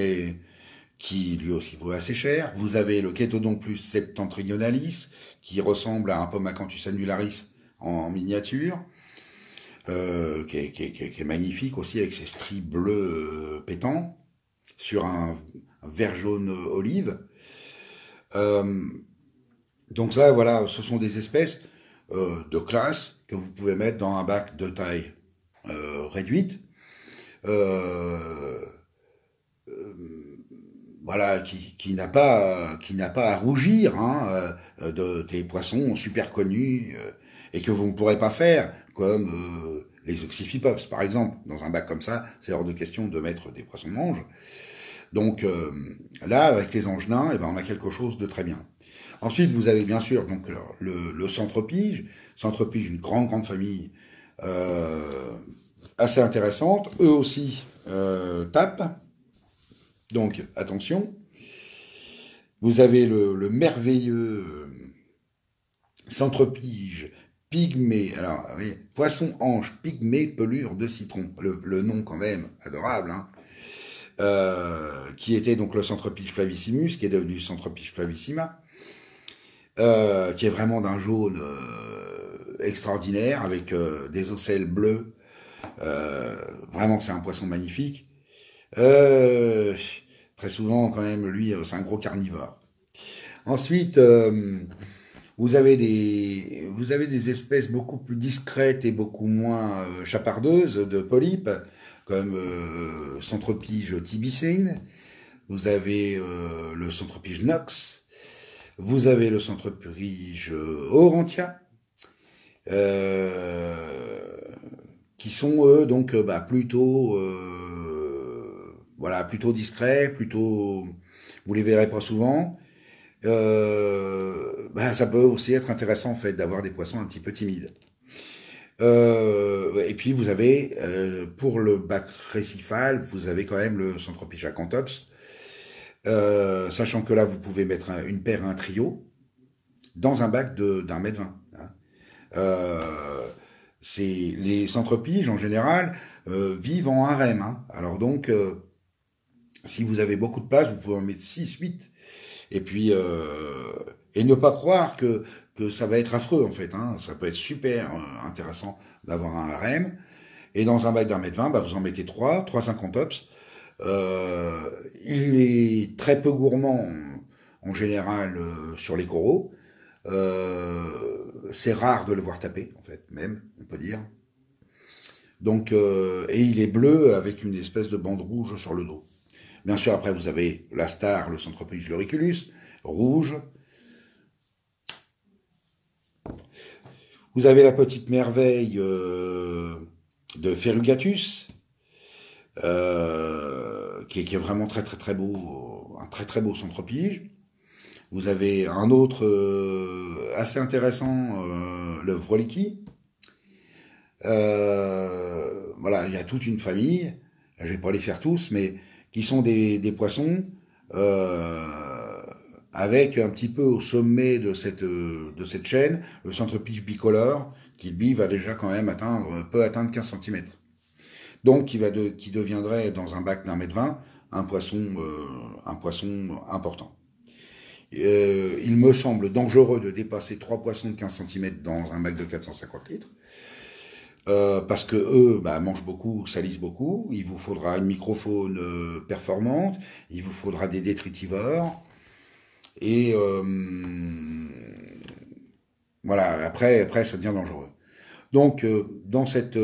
qui lui aussi vaut assez cher. Vous avez le Kétodon plus septentrionalis, qui ressemble à un Pomacanthus annularis en miniature, qui est magnifique aussi, avec ses stries bleues pétants, sur un vert jaune olive. Euh, donc ça, voilà, ce sont des espèces de classe que vous pouvez mettre dans un bac de taille réduite, euh, voilà, qui n'a pas à rougir, hein, des poissons super connus et que vous ne pourrez pas faire comme les oxyphipops par exemple. Dans un bac comme ça, c'est hors de question de mettre des poissons-manges. Donc là, avec les angenins, eh ben, on a quelque chose de très bien. Ensuite, vous avez bien sûr donc le centre-pige. Centre-pige, une grande famille euh, assez intéressante. Eux aussi tapent. Donc attention. Vous avez le merveilleux centre-pige pygmée. Alors, oui, poisson-ange pygmée pelure de citron. Le nom quand même adorable, hein. Qui était donc le centre-pige flavissimus, qui est devenu centre-pige flavissima. Qui est vraiment d'un jaune extraordinaire, avec des ocelles bleues. Vraiment, c'est un poisson magnifique. Euh, Très souvent, quand même, lui, c'est un gros carnivore. Ensuite, vous avez des espèces beaucoup plus discrètes et beaucoup moins chapardeuses de polypes, comme centropige tibicine. Vous avez le centropige nox. Vous avez le centropige aurantia, euh, qui sont eux donc bah, plutôt voilà, plutôt discrets, plutôt vous les verrez pas souvent. Bah, ça peut aussi être intéressant en fait d'avoir des poissons un petit peu timides. Et puis vous avez pour le bac récifal, vous avez quand même le centropige acanthops, sachant que là vous pouvez mettre une paire, un trio dans un bac d'un mètre 20, hein. Euh, les centrepiges en général vivent en harem, hein. Alors donc si vous avez beaucoup de place, vous pouvez en mettre 6, 8. Et puis, et ne pas croire que ça va être affreux, en fait. Hein. Ça peut être super intéressant d'avoir un harem. Et dans un bac d'1,20 m, bah, vous en mettez 3,50 tops. Il est très peu gourmand en général sur les coraux. C'est rare de le voir taper, en fait, même, on peut dire. Donc, et il est bleu avec une espèce de bande rouge sur le dos. Bien sûr, après, vous avez la star, le Centropige loriculus, rouge. Vous avez la petite merveille de Ferrugatus, qui est vraiment très très très beau, un très très beau Centropige. Vous avez un autre assez intéressant, le Vroliki. Voilà, il y a toute une famille, je vais pas les faire tous, mais qui sont des poissons euh, avec un petit peu au sommet de cette chaîne, le centre-pitch bicolore, qui lui va déjà quand même peut atteindre 15 cm. Donc qui deviendrait dans un bac d'1,20 m un poisson important. Il me semble dangereux de dépasser 3 poissons de 15 cm dans un bac de 450 litres. Parce que eux mangent beaucoup, salissent beaucoup. Il vous faudra une microfaune performante, il vous faudra des détritivores. Et voilà, après, ça devient dangereux. Donc, dans cette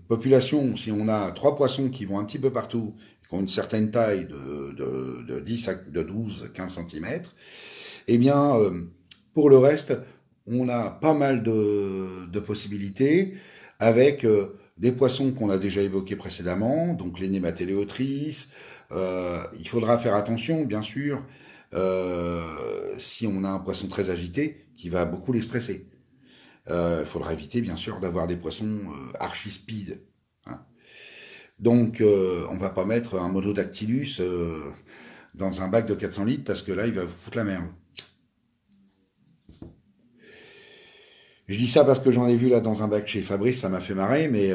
population, si on a 3 poissons qui vont un petit peu partout, qui ont une certaine taille de 10 de 12, 15 cm, eh bien, pour le reste, on a pas mal de possibilités avec des poissons qu'on a déjà évoqués précédemment, donc les nématéléotrices. Il faudra faire attention, bien sûr, si on a un poisson très agité, qui va beaucoup les stresser. Il faudra éviter, bien sûr, d'avoir des poissons archi-speed. Hein. Donc, on va pas mettre un Monodactylus dans un bac de 400 litres, parce que là, il va vous foutre la merde. Je dis ça parce que j'en ai vu là dans un bac chez Fabrice, ça m'a fait marrer, mais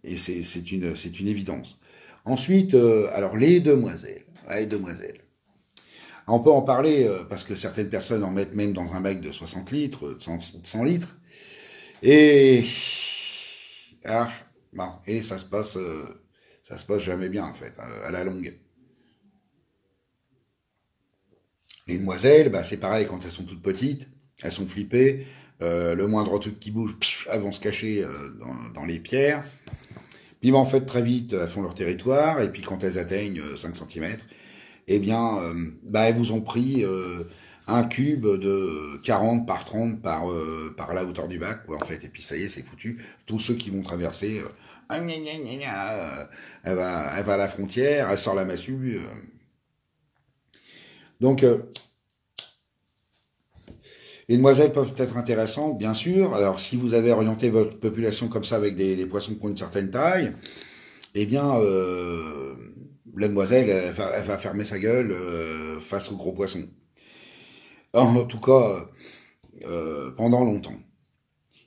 et c'est une évidence. Ensuite, alors les demoiselles. Ouais, les demoiselles. On peut en parler parce que certaines personnes en mettent même dans un bac de 60 litres, de 100 litres. Et, ah, bon, et ça se passe jamais bien en fait, à la longue. Les demoiselles, bah, c'est pareil quand elles sont toutes petites, elles sont flippées. Le moindre truc qui bouge, elles vont se cacher dans les pierres. Puis bah, en fait, très vite, elles font leur territoire. Et puis quand elles atteignent 5 cm, eh bien, bah, elles vous ont pris un cube de 40 par 30 par la hauteur du bac, quoi, en fait. Et puis ça y est, c'est foutu. Tous ceux qui vont traverser, elle va à la frontière, elle sort la massue. Donc, les demoiselles peuvent être intéressantes, bien sûr. Alors, si vous avez orienté votre population comme ça avec des poissons qui ont une certaine taille, eh bien, la demoiselle, elle va fermer sa gueule face aux gros poissons. En tout cas, pendant longtemps.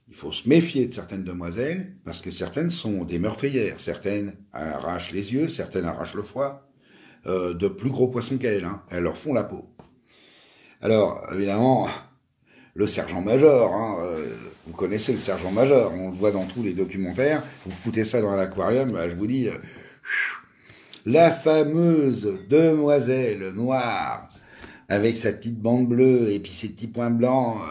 Il faut se méfier de certaines demoiselles, parce que certaines sont des meurtrières. Certaines arrachent les yeux, certaines arrachent le foie. De plus gros poissons qu'elles, hein. Elles leur font la peau. Alors, évidemment, le sergent-major, hein, vous connaissez le sergent-major, on le voit dans tous les documentaires, vous foutez ça dans l'aquarium, bah, je vous dis, la fameuse demoiselle noire, avec sa petite bande bleue et puis ses petits points blancs,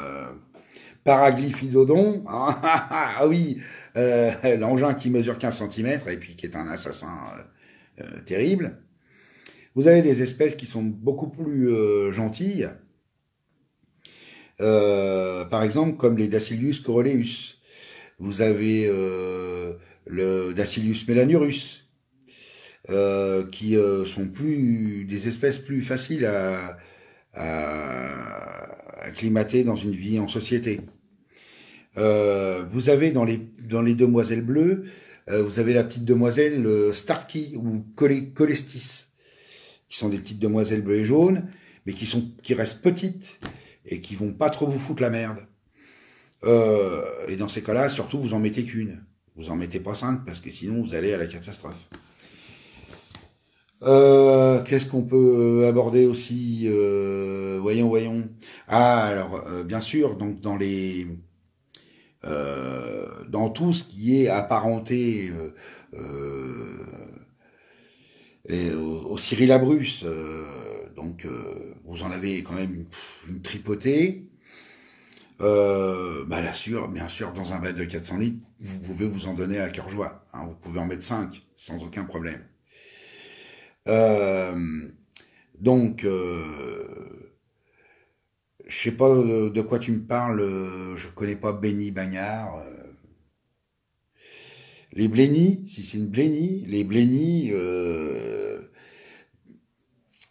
Paraglyphidodon, ah oui, l'engin qui mesure 15 cm et puis qui est un assassin terrible. Vous avez des espèces qui sont beaucoup plus gentilles, par exemple comme les Dacilius coroleus. Vous avez le Dacilius melanurus, qui sont des espèces plus faciles à acclimater dans une vie en société. Vous avez dans les demoiselles bleues, vous avez la petite demoiselle Starkey ou Colestis, qui sont des petites demoiselles bleues et jaunes, mais qui restent petites et qui vont pas trop vous foutre la merde. Et dans ces cas-là, surtout, vous en mettez qu'une. Vous en mettez pas 5 parce que sinon vous allez à la catastrophe. Qu'est-ce qu'on peut aborder aussi? Voyons. Ah, alors, bien sûr, donc dans tout ce qui est apparenté au Cyril Abrusse, vous en avez quand même une tripotée. Bah bien sûr, dans un verre de 400 litres, vous pouvez vous en donner à cœur joie, hein, vous pouvez en mettre 5 sans aucun problème. Euh, donc, je sais pas de quoi tu me parles, je connais pas Benny Bagnard. Les Blenny, si c'est une Blenny, les Blenny,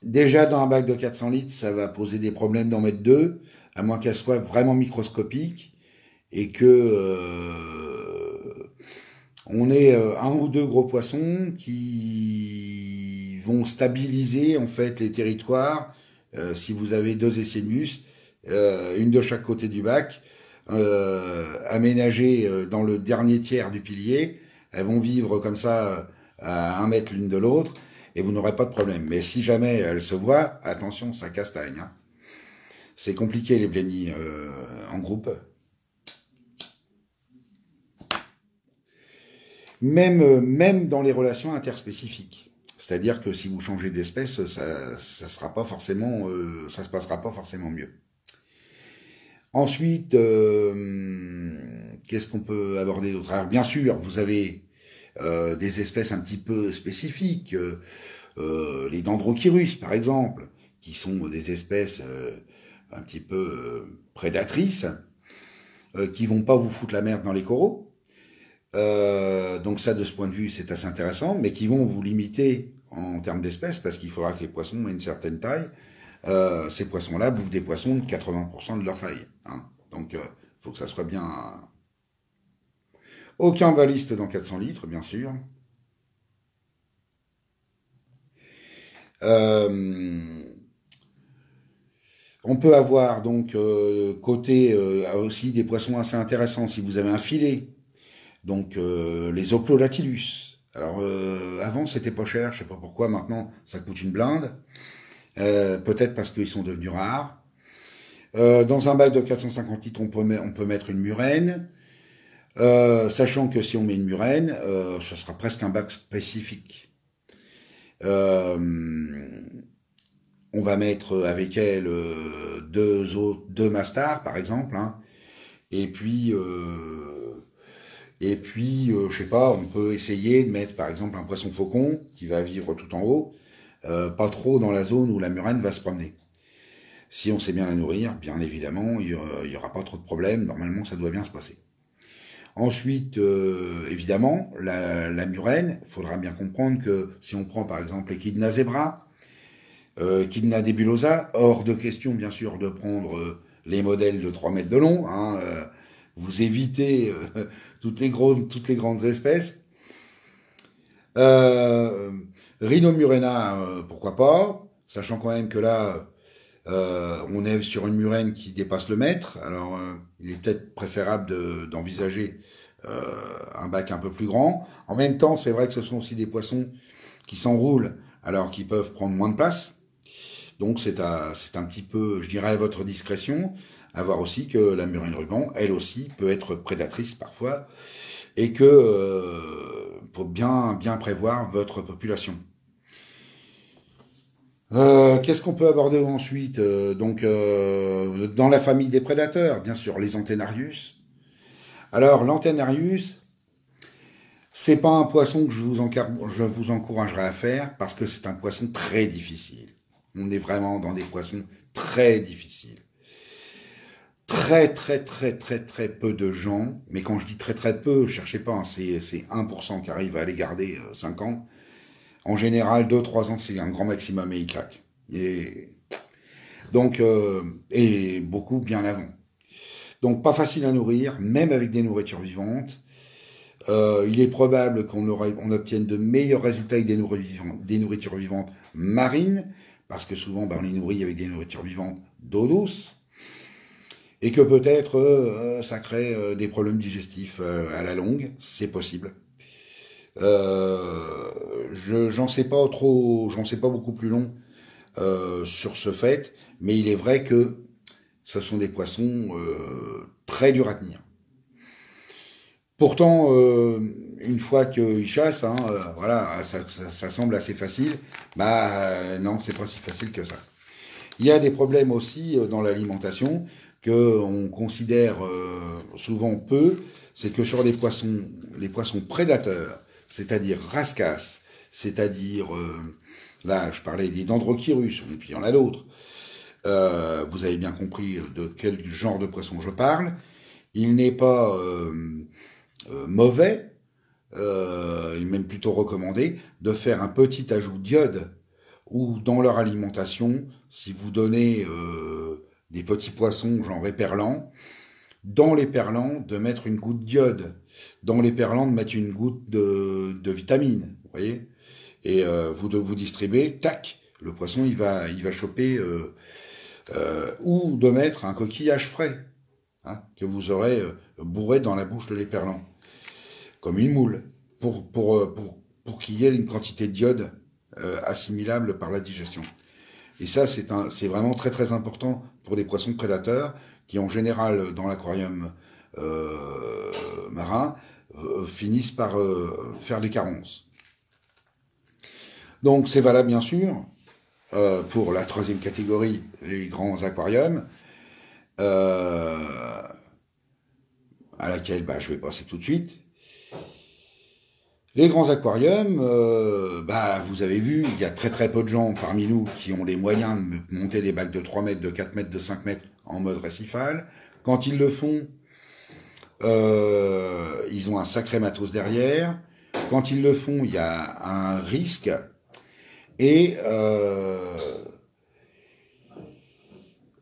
déjà dans un bac de 400 litres, ça va poser des problèmes d'en mettre deux, à moins qu'elle soit vraiment microscopique et que on ait un ou deux gros poissons qui vont stabiliser en fait les territoires. Si vous avez deux Essénius, une de chaque côté du bac, aménagées dans le dernier tiers du pilier, elles vont vivre comme ça à 1 mètre l'une de l'autre et vous n'aurez pas de problème. Mais si jamais elles se voient, attention, ça castagne, hein. C'est compliqué les blennies en groupe. Même dans les relations interspécifiques. C'est-à-dire que si vous changez d'espèce, ça sera pas forcément, ça se passera pas forcément mieux. Ensuite, qu'est-ce qu'on peut aborder d'autre? Alors, bien sûr, vous avez des espèces un petit peu spécifiques, les Dendrochirus, par exemple, qui sont des espèces un petit peu prédatrices, qui vont pas vous foutre la merde dans les coraux. Donc ça, de ce point de vue, c'est assez intéressant, mais qui vont vous limiter en termes d'espèces, parce qu'il faudra que les poissons aient une certaine taille. Ces poissons-là bouffent des poissons de 80% de leur taille, hein. Donc, il faut que ça soit bien. Aucun baliste dans 400 litres, bien sûr. Euh, on peut avoir donc côté aussi des poissons assez intéressants si vous avez un filet. Donc les Oplolactylus. Alors avant c'était pas cher, je sais pas pourquoi. Maintenant ça coûte une blinde. Peut-être parce qu'ils sont devenus rares. Dans un bac de 450 litres, on peut mettre une murène. Sachant que si on met une murène, ce sera presque un bac spécifique. Euh, on va mettre avec elle deux mastars, par exemple, hein. Et puis, je sais pas, on peut essayer de mettre, par exemple, un poisson faucon qui va vivre tout en haut, pas trop dans la zone où la murène va se promener. Si on sait bien la nourrir, bien évidemment, il y aura pas trop de problèmes. Normalement, ça doit bien se passer. Ensuite, évidemment, la murène, il faudra bien comprendre que si on prend par exemple Echidna zebra, Echidna nebulosa, hors de question bien sûr de prendre les modèles de 3 mètres de long, hein, vous évitez toutes les grandes espèces. Euh, Rhinomurena, pourquoi pas, sachant quand même que là, on est sur une murène qui dépasse le mètre, alors il est peut-être préférable d'envisager un bac un peu plus grand. En même temps, c'est vrai que ce sont aussi des poissons qui s'enroulent, alors qu'ils peuvent prendre moins de place. Donc c'est un petit peu, je dirais, à votre discrétion, à voir aussi que la murène ruban, elle aussi, peut être prédatrice parfois, et que faut bien prévoir votre population. Qu'est-ce qu'on peut aborder ensuite? Dans la famille des prédateurs, bien sûr, les Antennarius. Alors, l'Antennarius, c'est pas un poisson que je vous encouragerais à faire parce que c'est un poisson très difficile. On est vraiment dans des poissons très difficiles. Très peu de gens, mais quand je dis très peu, cherchez pas, hein, c'est 1% qui arrive à les garder 5 ans. En général, 2 3 ans, c'est un grand maximum et ils claquent. Et donc, et beaucoup bien avant. Donc, pas facile à nourrir, même avec des nourritures vivantes. Il est probable on obtienne de meilleurs résultats avec des nourritures vivantes marines, parce que souvent, on les nourrit avec des nourritures vivantes d'eau douce, et que peut-être ça crée des problèmes digestifs à la longue, c'est possible. Euh, j'en sais pas trop, j'en sais pas beaucoup plus long sur ce fait, mais il est vrai que ce sont des poissons très durs à tenir. Pourtant, une fois qu'ils chassent, hein, voilà, ça semble assez facile. Bah non, c'est pas si facile que ça. Il y a des problèmes aussi dans l'alimentation que on considère souvent peu, c'est que sur les poissons prédateurs, c'est-à-dire rascasses, c'est-à-dire là, je parlais des dendrochirus, et puis il y en a d'autres. Vous avez bien compris de quel genre de poisson je parle. Il n'est pas mauvais, il est même plutôt recommandé de faire un petit ajout d'iode ou dans leur alimentation, si vous donnez des petits poissons genre éperlans, dans l'éperlan de mettre une goutte d'iode, dans l'éperlan de mettre une goutte de vitamine, vous voyez, et vous distribuez, tac, le poisson il va choper, ou de mettre un coquillage frais, hein, que vous aurez bourré dans la bouche de l'éperlan, comme une moule, pour qu'il y ait une quantité d'iode assimilable par la digestion. Et ça, c'est vraiment très très important pour des poissons prédateurs qui, en général, dans l'aquarium marin, finissent par faire des carences. Donc c'est valable bien sûr pour la troisième catégorie, les grands aquariums, à laquelle bah, je vais passer tout de suite. Les grands aquariums, bah, vous avez vu, il y a très très peu de gens parmi nous qui ont les moyens de monter des bacs de 3 mètres, de 4 mètres, de 5 mètres en mode récifal. Quand ils le font, ils ont un sacré matos derrière. Quand ils le font, il y a un risque. Et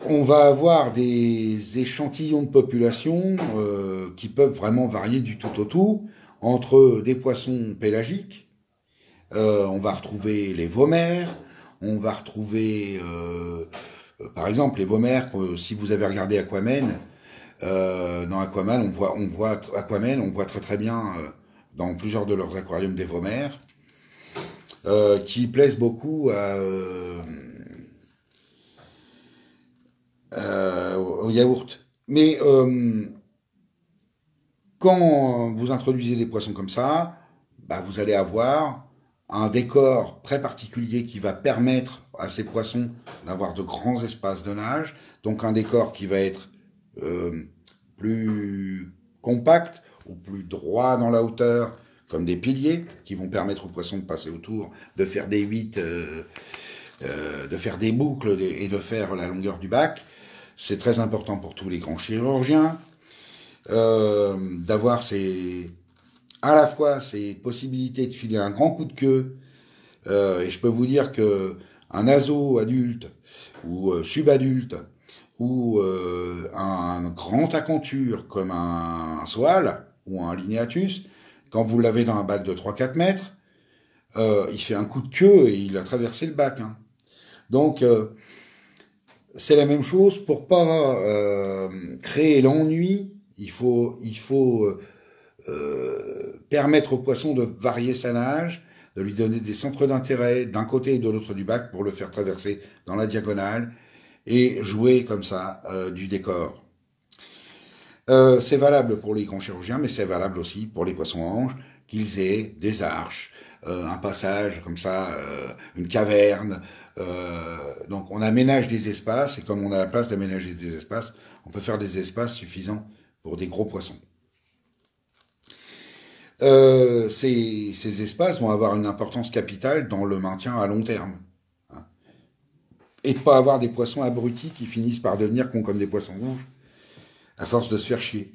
on va avoir des échantillons de population qui peuvent vraiment varier du tout au tout, entre des poissons pélagiques, on va retrouver les vommères, on va retrouver, par exemple, les vommères, si vous avez regardé Aquaman, dans Aquaman, on voit Aquaman, on voit très très bien dans plusieurs de leurs aquariums des vommères, qui plaisent beaucoup au yaourt. Mais quand vous introduisez des poissons comme ça, bah, vous allez avoir un décor très particulier qui va permettre à ces poissons d'avoir de grands espaces de nage, donc un décor qui va être plus compact ou plus droit dans la hauteur, comme des piliers qui vont permettre aux poissons de passer autour, de faire des huit, de faire des boucles et de faire la longueur du bac. C'est très important pour tous les grands chirurgiens d'avoir à la fois ces possibilités de filer un grand coup de queue. Et je peux vous dire que un azo adulte ou subadulte ou un grand aconture comme un soal ou un linéatus, quand vous l'avez dans un bac de 3-4 mètres, il fait un coup de queue et il a traversé le bac. Hein. Donc, c'est la même chose pour pas créer l'ennui. Il faut permettre au poisson de varier sa nage, de lui donner des centres d'intérêt d'un côté et de l'autre du bac pour le faire traverser dans la diagonale et jouer comme ça du décor. C'est valable pour les grands chirurgiens, mais c'est valable aussi pour les poissons-anges, qu'ils aient des arches, un passage comme ça, une caverne. Donc on aménage des espaces, et comme on a la place d'aménager des espaces, on peut faire des espaces suffisants pour des gros poissons. Ces espaces vont avoir une importance capitale dans le maintien à long terme. Hein. Et de ne pas avoir des poissons abrutis qui finissent par devenir cons comme des poissons rouges, à force de se faire chier.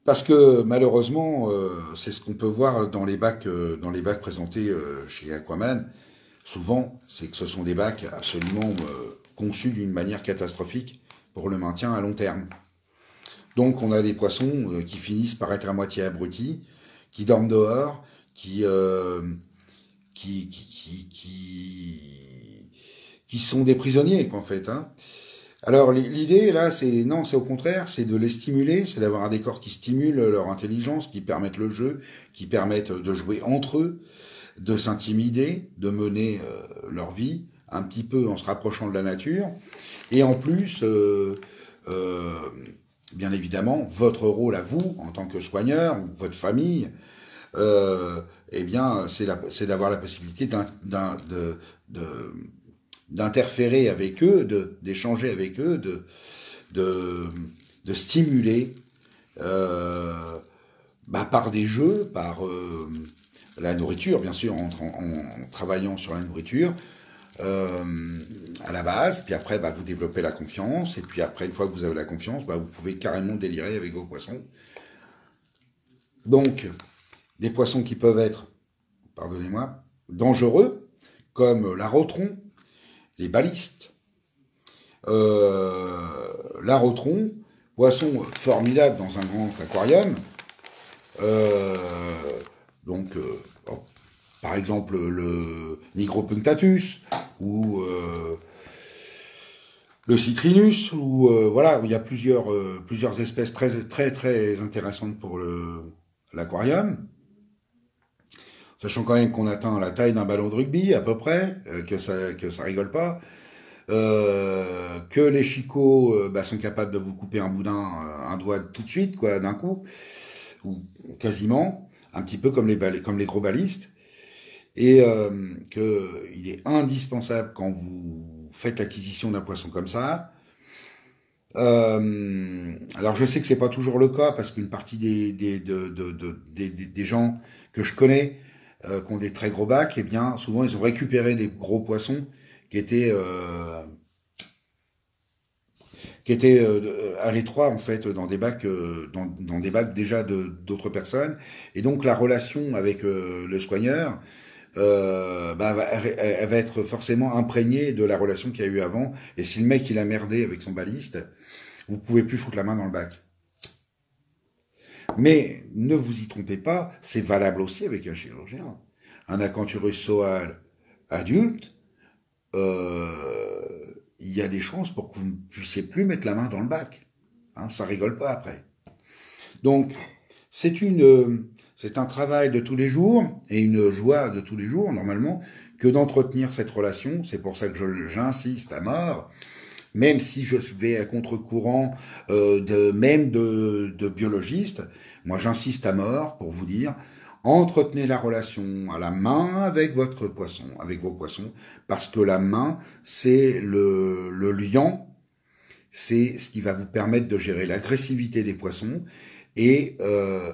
Parce que malheureusement, c'est ce qu'on peut voir dans les bacs présentés chez Aquaman. Souvent, c'est que ce sont des bacs absolument conçus d'une manière catastrophique pour le maintien à long terme. Donc on a des poissons qui finissent par être à moitié abrutis, qui dorment dehors, qui sont des prisonniers, en fait. Hein. Alors l'idée là, c'est au contraire, c'est de les stimuler, c'est d'avoir un décor qui stimule leur intelligence, qui permettent le jeu, qui permettent de jouer entre eux, de s'intimider, de mener leur vie un petit peu en se rapprochant de la nature. Et en plus, euh, bien évidemment, votre rôle à vous, en tant que soigneur, ou votre famille, eh bien, c'est d'avoir la possibilité de- d'interférer avec eux, d'échanger avec eux, de, de stimuler par des jeux, par la nourriture, bien sûr, en travaillant sur la nourriture, à la base, puis après, vous développez la confiance, et puis après, une fois que vous avez la confiance, vous pouvez carrément délirer avec vos poissons. Donc, des poissons qui peuvent être, pardonnez-moi, dangereux, comme la rotron, les balistes, euh, la rotron, poisson formidable dans un grand aquarium. Euh, donc, bon, par exemple, le Nigropunctatus ou le Citrinus, ou voilà, où il y a plusieurs espèces très, très, très intéressantes pour l'aquarium. Sachant quand même qu'on atteint la taille d'un ballon de rugby, à peu près, que ça rigole pas. Que les chicots sont capables de vous couper un boudin, un doigt tout de suite, quoi, d'un coup, ou quasiment, un petit peu comme les gros balistes, et qu'il est indispensable quand vous faites l'acquisition d'un poisson comme ça. Alors je sais que c'est pas toujours le cas parce qu'une partie des gens que je connais qui ont des très gros bacs, eh bien souvent ils ont récupéré des gros poissons qui étaient euh, à l'étroit en fait dans des bacs dans des bacs déjà d'autres personnes, et donc la relation avec le soigneur elle va être forcément imprégnée de la relation qu'il y a eu avant, et si le mec il a merdé avec son baliste, vous pouvez plus foutre la main dans le bac. Mais ne vous y trompez pas, c'est valable aussi avec un chirurgien. Un Acanthurus soal adulte, il y a des chances pour que vous ne puissiez plus mettre la main dans le bac. Hein, ça rigole pas après. Donc, c'est un travail de tous les jours et une joie de tous les jours, normalement, que d'entretenir cette relation. C'est pour ça que j'insiste à mort, même si je vais à contre-courant de biologistes. Moi, j'insiste à mort pour vous dire, entretenez la relation à la main avec votre poisson, avec vos poissons, parce que la main, c'est le liant, c'est ce qui va vous permettre de gérer l'agressivité des poissons. Et, euh,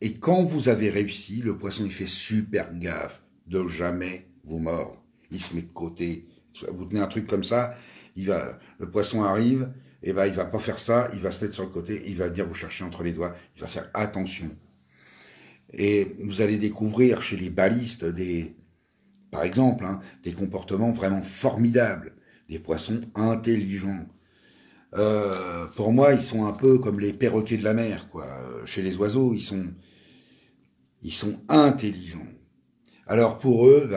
et quand vous avez réussi, le poisson, il fait super gaffe de jamais vous mordre. Il se met de côté. Vous tenez un truc comme ça, le poisson arrive, et il va pas faire ça, il va se mettre sur le côté, il va bien vous chercher entre les doigts, il va faire attention. Et vous allez découvrir chez les balistes par exemple, des comportements vraiment formidables, des poissons intelligents. Pour moi, ils sont un peu comme les perroquets de la mer, quoi. Chez les oiseaux, ils sont intelligents. Alors pour eux,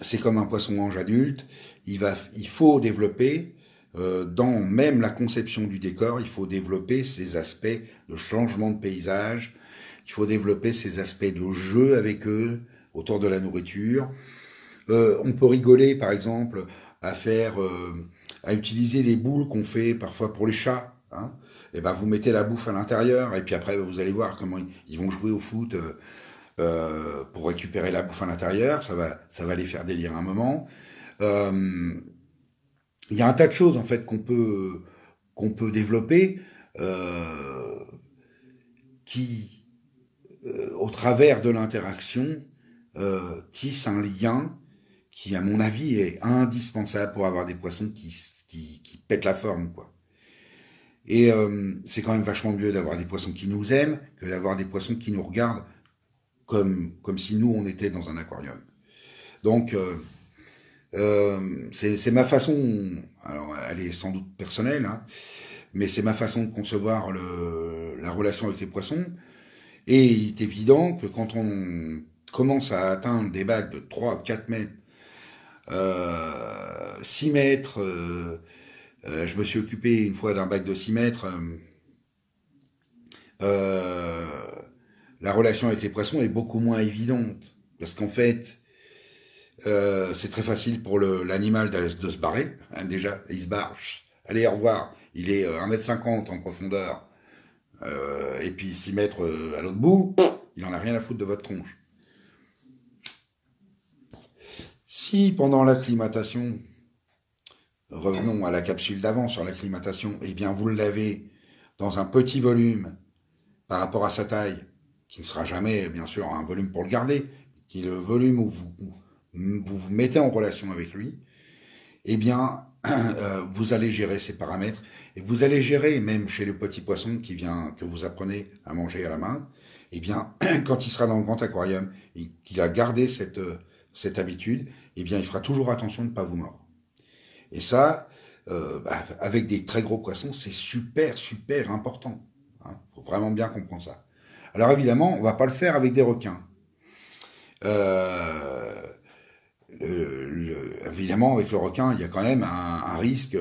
c'est comme un poisson-ange adulte. Il faut développer, dans même la conception du décor, il faut développer ces aspects de changement de paysage. Il faut développer ces aspects de jeu avec eux autour de la nourriture. On peut rigoler, par exemple, à utiliser les boules qu'on fait parfois pour les chats. Hein. Et vous mettez la bouffe à l'intérieur, et puis après vous allez voir comment ils vont jouer au foot pour récupérer la bouffe à l'intérieur. Ça va les faire délire un moment. Euh, Il y a un tas de choses en fait qu'on peut développer euh, qui, au travers de l'interaction, tissent un lien qui, à mon avis, est indispensable pour avoir des poissons qui pètent la forme, quoi. Et c'est quand même vachement mieux d'avoir des poissons qui nous aiment que d'avoir des poissons qui nous regardent comme si nous, on était dans un aquarium. Donc, c'est ma façon, alors elle est sans doute personnelle, mais c'est ma façon de concevoir la relation avec les poissons. Et il est évident que quand on commence à atteindre des bacs de 3, 4 mètres, 6 mètres, je me suis occupé une fois d'un bac de 6 mètres, euh, la relation avec les poissons est beaucoup moins évidente. Parce qu'en fait, c'est très facile pour l'animal de se barrer. Hein, déjà, il se barre. Allez, au revoir. Il est 1,50 m en profondeur. Et puis 6 mètres à l'autre bout, il en a rien à foutre de votre tronche. Si pendant l'acclimatation, revenons à la capsule d'avant sur l'acclimatation, eh bien vous l'avez dans un petit volume par rapport à sa taille, qui ne sera jamais bien sûr un volume pour le garder, qui est le volume où vous mettez en relation avec lui, eh bien vous allez gérer ces paramètres et vous allez gérer même chez le petit poisson que vous apprenez à manger à la main, eh bien quand il sera dans le grand aquarium et qu'il a gardé cette habitude, eh bien il fera toujours attention de ne pas vous mordre. Et ça, avec des très gros poissons, c'est super, super important. Hein, faut vraiment bien comprendre ça. Alors évidemment, on va pas le faire avec des requins. Euh, Évidemment, avec le requin, il y a quand même un risque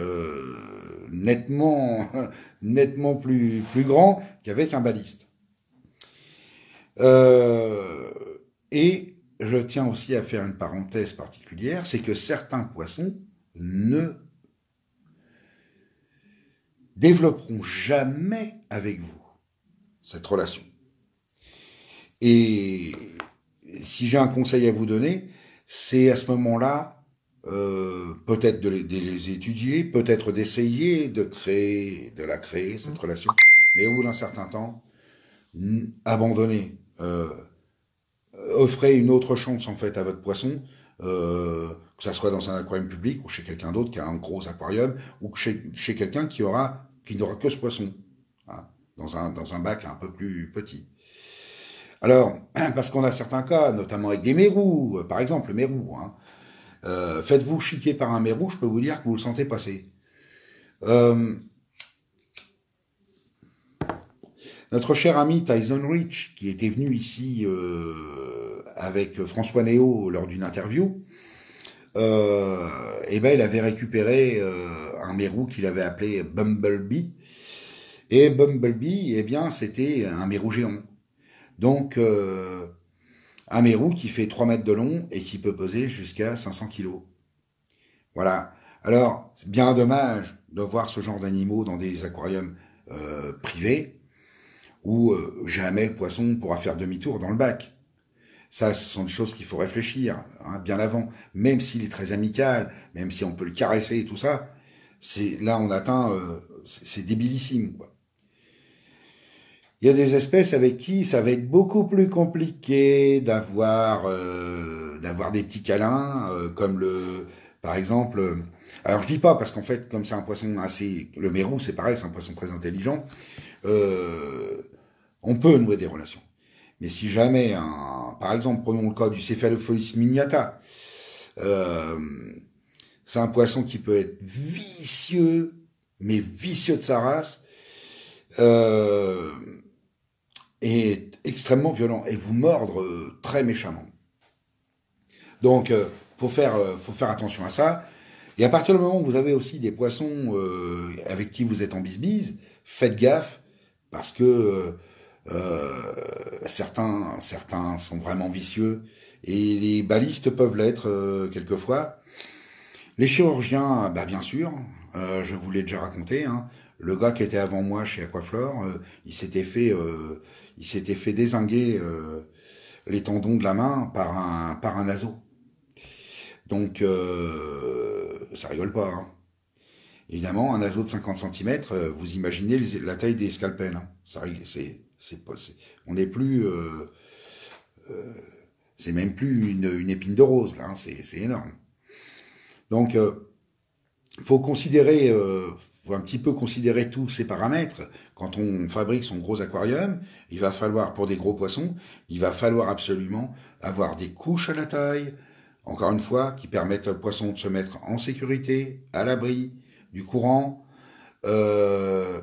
nettement, nettement plus grand qu'avec un baliste. Euh, et je tiens aussi à faire une parenthèse particulière, c'est que certains poissons ne développeront jamais avec vous cette relation. Et si j'ai un conseil à vous donner, c'est à ce moment-là peut-être de les étudier, peut-être d'essayer de la créer, cette relation, mais au bout d'un certain temps, abandonnez. Offrez une autre chance en fait à votre poisson, que ça soit dans un aquarium public ou chez quelqu'un d'autre qui a un gros aquarium, ou chez quelqu'un qui n'aura que ce poisson, hein, dans un bac un peu plus petit. Alors, parce qu'on a certains cas, notamment avec des mérous, par exemple, le mérou, hein, faites-vous chiquer par un mérou, je peux vous dire que vous le sentez passer. Notre cher ami Tyson Rich, qui était venu ici avec François Néo lors d'une interview, eh ben, il avait récupéré un mérou qu'il avait appelé Bumblebee. Et Bumblebee, eh bien, c'était un mérou géant. Donc, un mérou qui fait 3 mètres de long et qui peut peser jusqu'à 500 kilos. Voilà. Alors, c'est bien dommage de voir ce genre d'animaux dans des aquariums privés où jamais le poisson pourra faire demi-tour dans le bac. Ça, ce sont des choses qu'il faut réfléchir hein, bien avant. Même s'il est très amical, même si on peut le caresser et tout ça, là on atteint, c'est débilissime, quoi. Il y a des espèces avec qui ça va être beaucoup plus compliqué d'avoir des petits câlins, comme par exemple. Alors je dis pas parce qu'en fait, comme c'est un poisson le mérou, c'est pareil, c'est un poisson très intelligent. euh, on peut nouer des relations. Mais si jamais, par exemple, prenons le cas du Cephalopholis miniata, euh, c'est un poisson qui peut être vicieux, mais vicieux de sa race, euh, et extrêmement violent, et vous mordre très méchamment. Donc, faut faire attention à ça. Et à partir du moment où vous avez aussi des poissons avec qui vous êtes en bisbise, faites gaffe, parce que certains sont vraiment vicieux et les balistes peuvent l'être quelquefois. Les chirurgiens, bah bien sûr, je vous l'ai déjà raconté. Hein, le gars qui était avant moi chez Aquaflore, il s'était fait dézinguer les tendons de la main par un naseau. Donc ça rigole pas. Hein. Évidemment, un naseau de 50 cm, vous imaginez la taille des scalpels. Hein. On n'est plus, c'est même plus une épine de rose là. Hein. C'est énorme. Donc, faut un petit peu considérer tous ces paramètres quand on fabrique son gros aquarium. Il va falloir, pour des gros poissons, il va falloir absolument avoir des couches à la taille, encore une fois, qui permettent au poisson de se mettre en sécurité, à l'abri du courant, euh,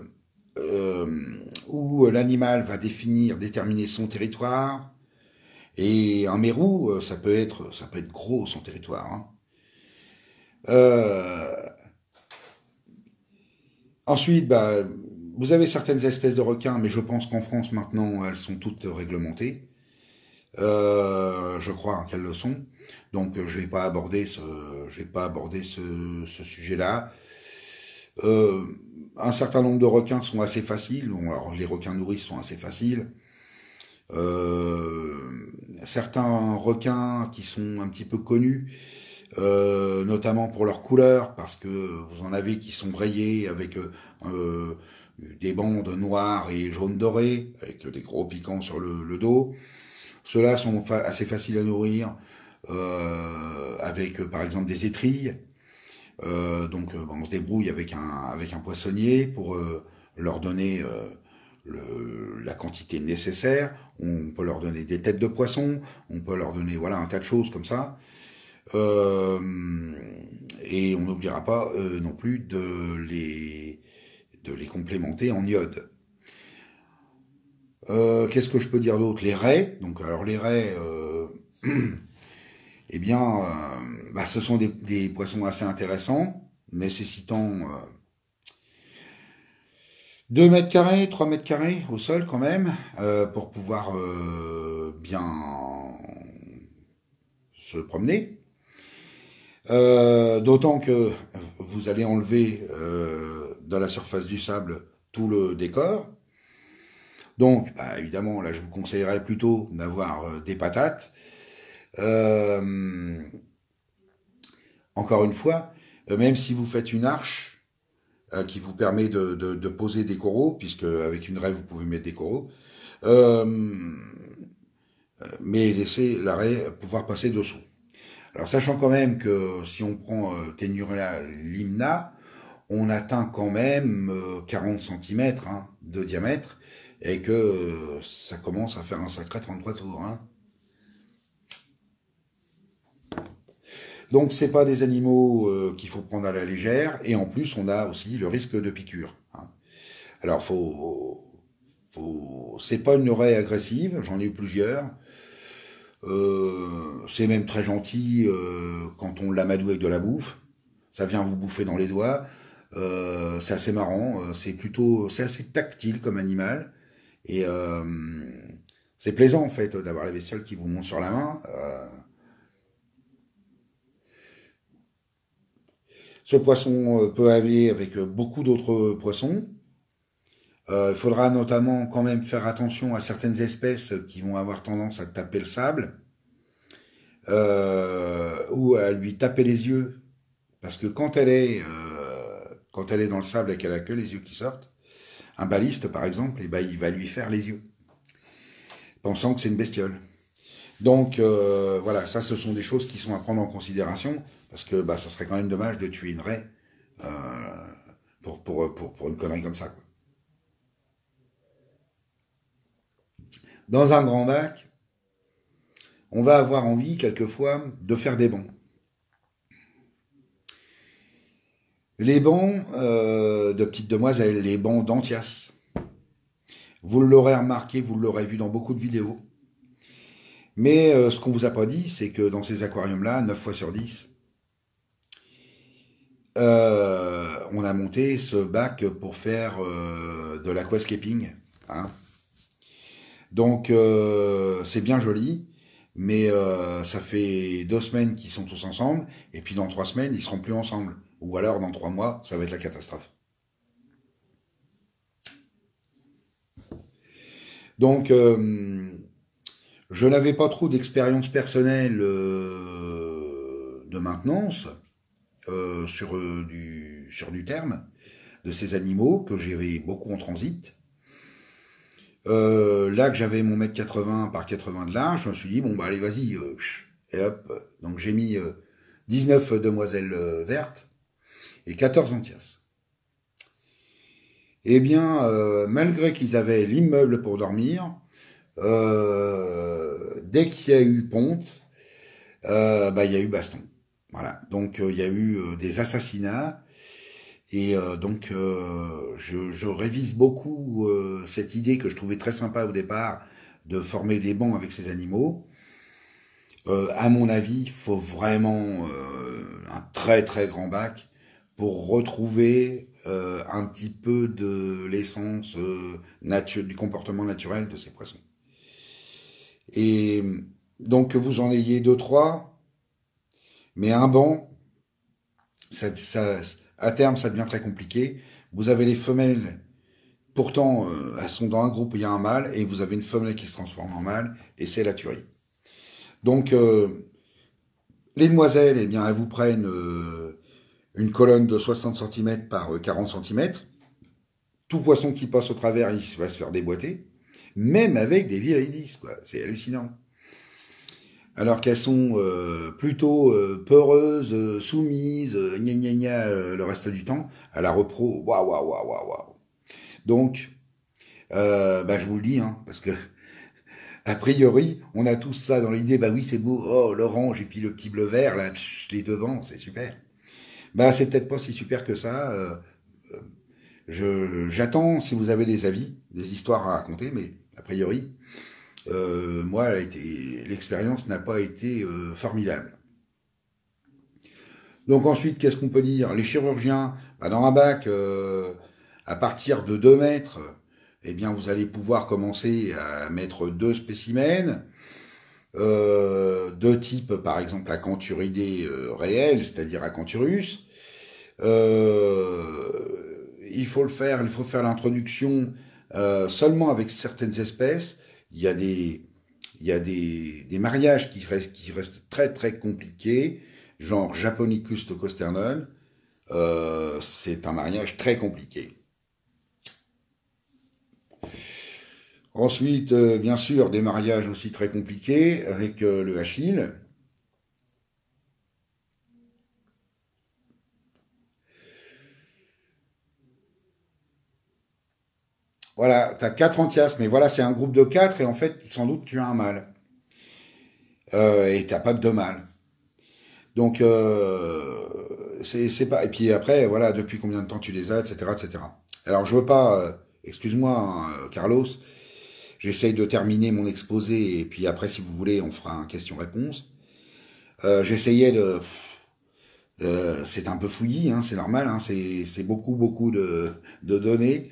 où l'animal va déterminer son territoire. Et un mérou, ça peut être gros son territoire. Hein. Euh, Ensuite, bah, vous avez certaines espèces de requins, mais je pense qu'en France maintenant, elles sont toutes réglementées. Je crois qu'elles le sont. Donc, je vais pas aborder ce sujet-là. Euh, un certain nombre de requins sont assez faciles. Bon, alors, les requins nourrices sont assez faciles. Euh, Certains requins qui sont un petit peu connus, notamment pour leur couleur, parce que vous en avez qui sont rayés avec euh, des bandes noires et jaunes dorées, avec des gros piquants sur le dos. Ceux-là sont assez faciles à nourrir, avec par exemple des étrilles. On se débrouille avec un poissonnier pour leur donner la quantité nécessaire. On peut leur donner des têtes de poisson, on peut leur donner voilà un tas de choses comme ça. Euh, et on n'oubliera pas non plus de les complémenter en iode. Qu'est-ce que je peux dire d'autre? Les raies. Donc alors les raies, eh bien, ce sont des poissons assez intéressants, nécessitant 2 mètres carrés, 3 mètres carrés au sol quand même, pour pouvoir bien se promener. D'autant que vous allez enlever dans la surface du sable tout le décor. Donc, évidemment, là, je vous conseillerais plutôt d'avoir des patates. Euh, Encore une fois, même si vous faites une arche qui vous permet de poser des coraux, puisque avec une raie vous pouvez mettre des coraux, euh, mais laissez la raie pouvoir passer dessous. Alors sachant quand même que si on prend Tenura limna, on atteint quand même 40 cm de diamètre et que ça commence à faire un sacré 33 tours. Hein. Donc c'est pas des animaux qu'il faut prendre à la légère et en plus on a aussi le risque de piqûre. Hein. Alors c'est pas une raie agressive, j'en ai eu plusieurs. C'est même très gentil quand on l'amadoue avec de la bouffe. Ça vient vous bouffer dans les doigts. C'est assez marrant. C'est assez tactile comme animal et c'est plaisant en fait d'avoir les bestioles qui vous montent sur la main. Ce poisson peut aller avec beaucoup d'autres poissons. Il faudra notamment quand même faire attention à certaines espèces qui vont avoir tendance à taper le sable ou à lui taper les yeux. Parce que quand elle est dans le sable et qu'elle a que les yeux qui sortent, un baliste par exemple, il va lui faire les yeux, pensant que c'est une bestiole. Donc voilà, ça ce sont des choses qui sont à prendre en considération, parce que ça serait quand même dommage de tuer une raie euh, pour une connerie comme ça. Quoi. Dans un grand bac, on va avoir envie quelquefois de faire des bancs. Les bancs de petites demoiselles, les bancs d'Antias. Vous l'aurez remarqué, vous l'aurez vu dans beaucoup de vidéos. Mais ce qu'on vous a pas dit, c'est que dans ces aquariums-là, 9 fois sur 10, on a monté ce bac pour faire de l'aquascaping. Hein. Donc c'est bien joli, mais ça fait 2 semaines qu'ils sont tous ensemble, et puis dans 3 semaines, ils seront plus ensemble. Ou alors dans 3 mois, ça va être la catastrophe. Donc je n'avais pas trop d'expérience personnelle de maintenance sur du terme de ces animaux que j'avais beaucoup en transit. Là que j'avais mon mètre 80 par 80 de large, je me suis dit bon allez vas-y et hop. Donc j'ai mis 19 demoiselles vertes et 14 entias. Eh bien malgré qu'ils avaient l'immeuble pour dormir, dès qu'il y a eu ponte, il y a eu baston. Voilà. Donc il y a eu des assassinats et je révise beaucoup cette idée que je trouvais très sympa au départ de former des bancs avec ces animaux. À mon avis, il faut vraiment un très très grand bac pour retrouver un petit peu de l'essence du comportement naturel de ces poissons. Et donc que vous en ayez deux, trois, mais un banc, à terme, ça devient très compliqué. Vous avez les femelles, pourtant, elles sont dans un groupe où il y a un mâle, et vous avez une femelle qui se transforme en mâle, et c'est la tuerie. Donc, les demoiselles, eh bien, elles vous prennent une colonne de 60 cm par 40 cm. Tout poisson qui passe au travers, il va se faire déboîter. Même avec des viridis, quoi. C'est hallucinant. Alors qu'elles sont plutôt peureuses, soumises, gna gna gna le reste du temps, à la repro, waouh, waouh, waouh, waouh, waouh. Donc, bah, je vous le dis, hein, parce que a priori, on a tous ça dans l'idée, bah oui, c'est beau, oh, l'orange et puis le petit bleu vert, là, les devants, c'est super. Bah, c'est peut-être pas si super que ça. J'attends si vous avez des avis, des histoires à raconter, mais a priori, moi, l'expérience n'a pas été formidable. Donc ensuite, qu'est-ce qu'on peut dire? Les chirurgiens, bah, dans un bac, à partir de 2 mètres, eh bien, vous allez pouvoir commencer à mettre deux spécimens, de type, par exemple, Acanthuridés réel, c'est-à-dire Acanthurus. Il faut faire l'introduction seulement avec certaines espèces. Il y a des mariages qui restent très très compliqués, genre Japonicus tocosternon. C'est un mariage très compliqué. Ensuite, bien sûr, des mariages aussi très compliqués avec le Achille. Voilà, tu as 4 entias, mais voilà, c'est un groupe de 4 et en fait, sans doute, tu as un mâle. Et t'as pas de deux mâles. Donc, c'est pas. Et puis après, voilà, depuis combien de temps tu les as, etc., etc. Alors, je veux pas. Excuse-moi, hein, Carlos. J'essaye de terminer mon exposé et puis après, si vous voulez, on fera un question-réponse. J'essayais de. C'est un peu fouillis, hein, c'est normal. Hein, c'est beaucoup, beaucoup de données.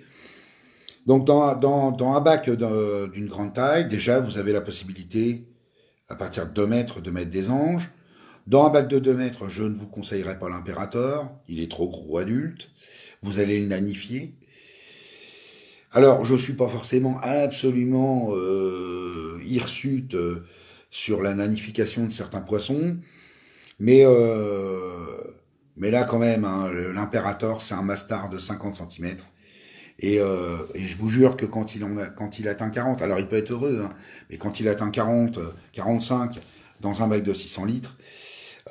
Donc, dans un bac d'une grande taille, déjà, vous avez la possibilité, à partir de 2 mètres, de mettre des anges. Dans un bac de 2 mètres, je ne vous conseillerais pas l'impérator, il est trop gros adulte, vous allez le nanifier. Alors, je ne suis pas forcément absolument hirsute sur la nanification de certains poissons, mais, mais là quand même, hein, l'impérator, c'est un mastard de 50 cm. Et je vous jure que quand il atteint 40, alors il peut être heureux, hein, mais quand il atteint 40, 45 dans un bac de 600 litres,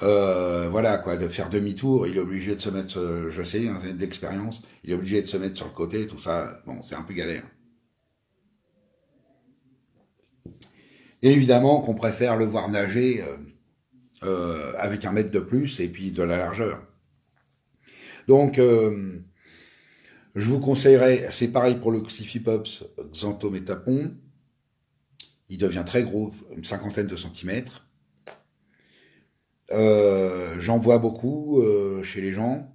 voilà quoi, de faire demi-tour, il est obligé de se mettre, je sais, hein, d'expérience, il est obligé de se mettre sur le côté, tout ça, bon, c'est un peu galère. Et évidemment qu'on préfère le voir nager avec 1 mètre de plus et puis de la largeur. Donc, je vous conseillerais, c'est pareil pour le Xiphipops xanthométapon, il devient très gros, une cinquantaine de centimètres. J'en vois beaucoup chez les gens.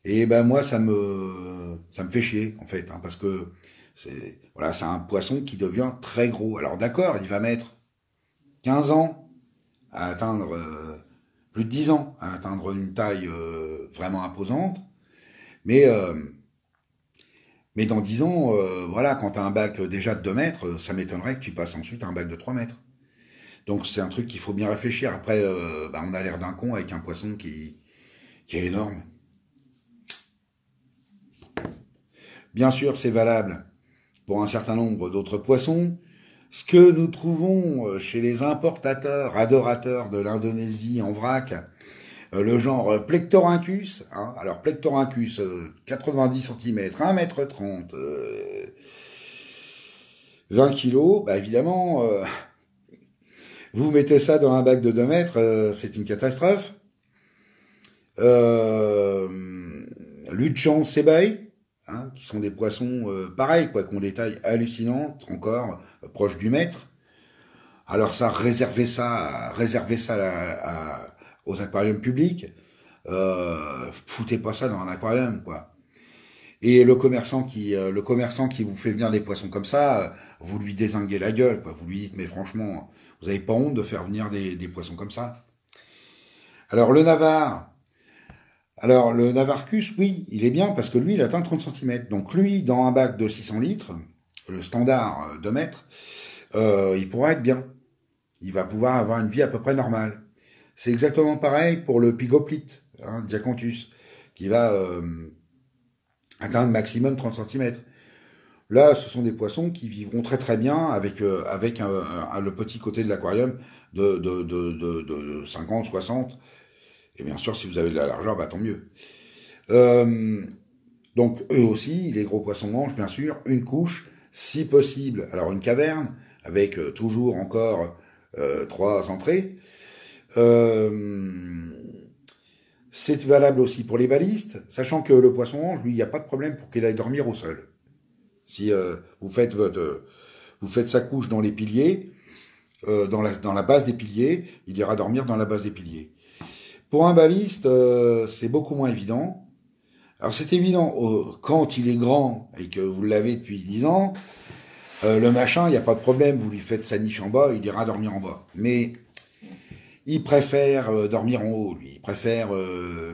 Et ben moi, ça me fait chier, en fait, hein, parce que voilà, c'est un poisson qui devient très gros. Alors d'accord, il va mettre 15 ans à atteindre, plus de 10 ans à atteindre une taille vraiment imposante, mais, euh, mais dans 10 ans, voilà, quand tu as un bac déjà de 2 mètres, ça m'étonnerait que tu passes ensuite à un bac de 3 mètres. Donc c'est un truc qu'il faut bien réfléchir. Après, bah, on a l'air d'un con avec un poisson qui est énorme. Bien sûr, c'est valable pour un certain nombre d'autres poissons. Ce que nous trouvons chez les importateurs, adorateurs de l'Indonésie en vrac, le genre Plectorhynchus, hein, alors Plectorhynchus, 90 cm, 1 m 30, 20 kilos, bah évidemment, vous mettez ça dans un bac de 2 mètres, c'est une catastrophe. Euh, Luchan Sebae, hein, qui sont des poissons pareils, quoi, qui ont des tailles hallucinantes, encore proches du mètre. Alors ça, réservez ça aux aquariums publics. Foutez pas ça dans un aquarium, quoi. Et le commerçant qui vous fait venir des poissons comme ça, vous lui dézinguez la gueule, quoi. Vous lui dites, mais franchement, vous avez pas honte de faire venir des poissons comme ça. Alors le Navar, alors le Navarcus, oui, il est bien parce que lui, il atteint 30 centimètres. Donc lui, dans un bac de 600 litres, le standard de mètre, il pourra être bien. Il va pouvoir avoir une vie à peu près normale. C'est exactement pareil pour le Pigoplite, hein, Diacanthus, qui va atteindre maximum 30 centimètres. Là, ce sont des poissons qui vivront très très bien avec le petit côté de l'aquarium de 50, 60. Et bien sûr, si vous avez de la largeur, bah, tant mieux. Euh, donc, eux aussi, les gros poissons mangent, bien sûr, une couche, si possible. Alors, une caverne, avec toujours encore 3 entrées. Euh, c'est valable aussi pour les balistes, sachant que le poisson-ange, lui, il n'y a pas de problème pour qu'il aille dormir au sol. Si vous faites sa couche dans les piliers, dans la base des piliers, il ira dormir dans la base des piliers. Pour un baliste, c'est beaucoup moins évident. Alors c'est évident, quand il est grand et que vous l'avez depuis 10 ans, le machin, il n'y a pas de problème, vous lui faites sa niche en bas, il ira dormir en bas. Mais il préfère dormir en haut, lui. Il préfère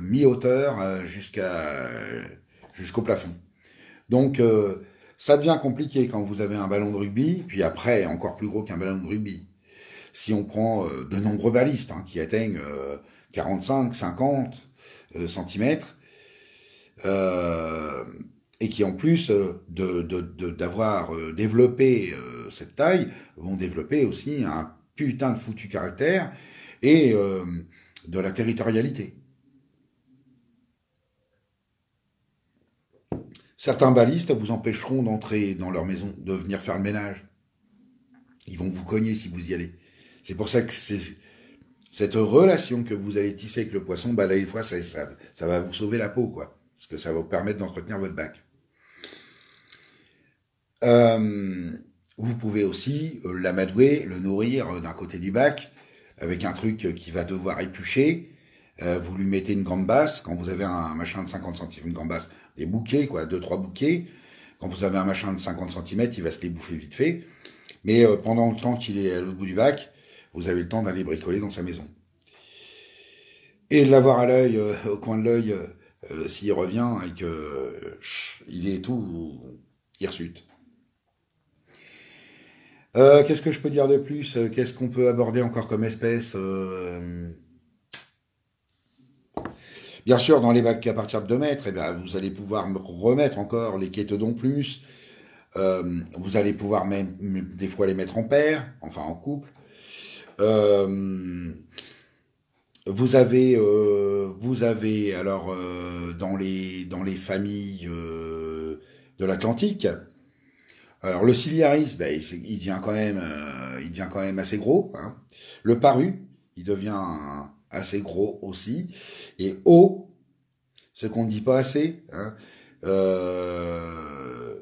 mi-hauteur jusqu'au plafond. Donc, ça devient compliqué quand vous avez un ballon de rugby, puis après, encore plus gros qu'un ballon de rugby. Si on prend de nombreux balistes qui atteignent 45, 50 centimètres, et qui en plus d'avoir développé cette taille, vont développer aussi un putain de foutu caractère et de la territorialité. Certains balistes vous empêcheront d'entrer dans leur maison, de venir faire le ménage. Ils vont vous cogner si vous y allez. C'est pour ça que c'est cette relation que vous allez tisser avec le poisson, bah là, des fois, ça va vous sauver la peau, quoi. Parce que ça va vous permettre d'entretenir votre bac. Euh, Vous pouvez aussi l'amadouer, le nourrir d'un côté du bac, avec un truc qui va devoir éplucher. Vous lui mettez une grande basse, quand vous avez un machin de 50 centimètres, une grande basse, des bouquets, quoi, deux trois bouquets. Quand vous avez un machin de 50 centimètres, il va se les bouffer vite fait. Mais pendant le temps qu'il est à l'autre bout du bac, vous avez le temps d'aller bricoler dans sa maison. Et de l'avoir à l'œil, au coin de l'œil, s'il revient et que il est tout hirsute. Qu'est-ce que je peux dire de plus? Qu'est-ce qu'on peut aborder encore comme espèce? Bien sûr, dans les bacs à partir de 2 mètres, eh bien, vous allez pouvoir remettre encore les kétodons plus. Vous allez pouvoir même des fois les mettre en paire, enfin en couple. Euh, vous avez alors dans les familles de l'Atlantique. Alors le ciliaris, ben, il devient quand même assez gros, hein. Le paru, il devient assez gros aussi. Et haut, ce qu'on ne dit pas assez, hein, euh,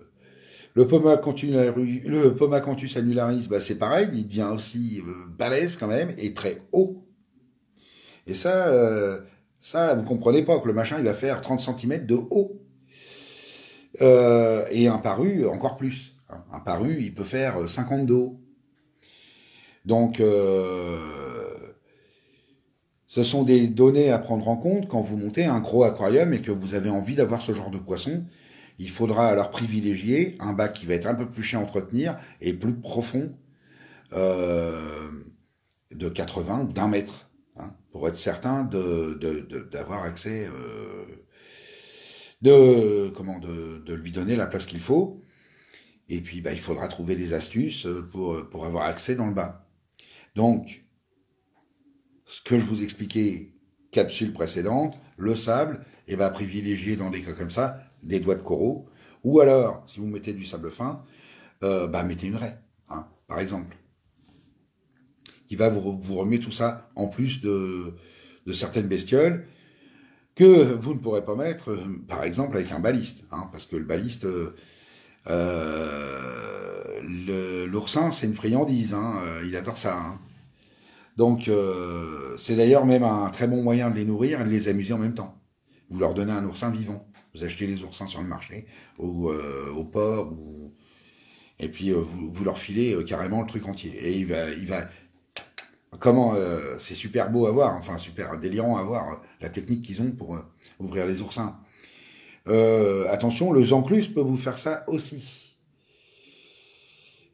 le Pomacanthus annularis, ben, c'est pareil, il devient aussi balèze quand même et très haut. Et ça, vous comprenez pas que le machin, il va faire 30 centimètres de haut. Et un paru, encore plus. Un paru, il peut faire 50 de haut. Donc, ce sont des données à prendre en compte quand vous montez un gros aquarium et que vous avez envie d'avoir ce genre de poisson. Il faudra alors privilégier un bac qui va être un peu plus chiant à entretenir et plus profond, euh, de 80 ou d'1 mètre, hein, pour être certain d'avoir accès, de lui donner la place qu'il faut. Et puis, bah, il faudra trouver des astuces pour avoir accès dans le bas. Donc, ce que je vous expliquais, capsule précédente, le sable, et va privilégier dans des cas comme ça des doigts de coraux. Ou alors, si vous mettez du sable fin, bah, mettez une raie, hein, par exemple, qui va vous remuer tout ça en plus de certaines bestioles que vous ne pourrez pas mettre, par exemple, avec un baliste, hein, parce que le baliste, l'oursin, c'est une friandise, hein, il adore ça, hein. Donc, c'est d'ailleurs même un très bon moyen de les nourrir et de les amuser en même temps. Vous leur donnez un oursin vivant. Vous achetez les oursins sur le marché, au port, et puis vous leur filez carrément le truc entier. Et comment c'est super beau à voir, enfin super délirant à voir la technique qu'ils ont pour ouvrir les oursins. Attention, le Zanclus peut vous faire ça aussi.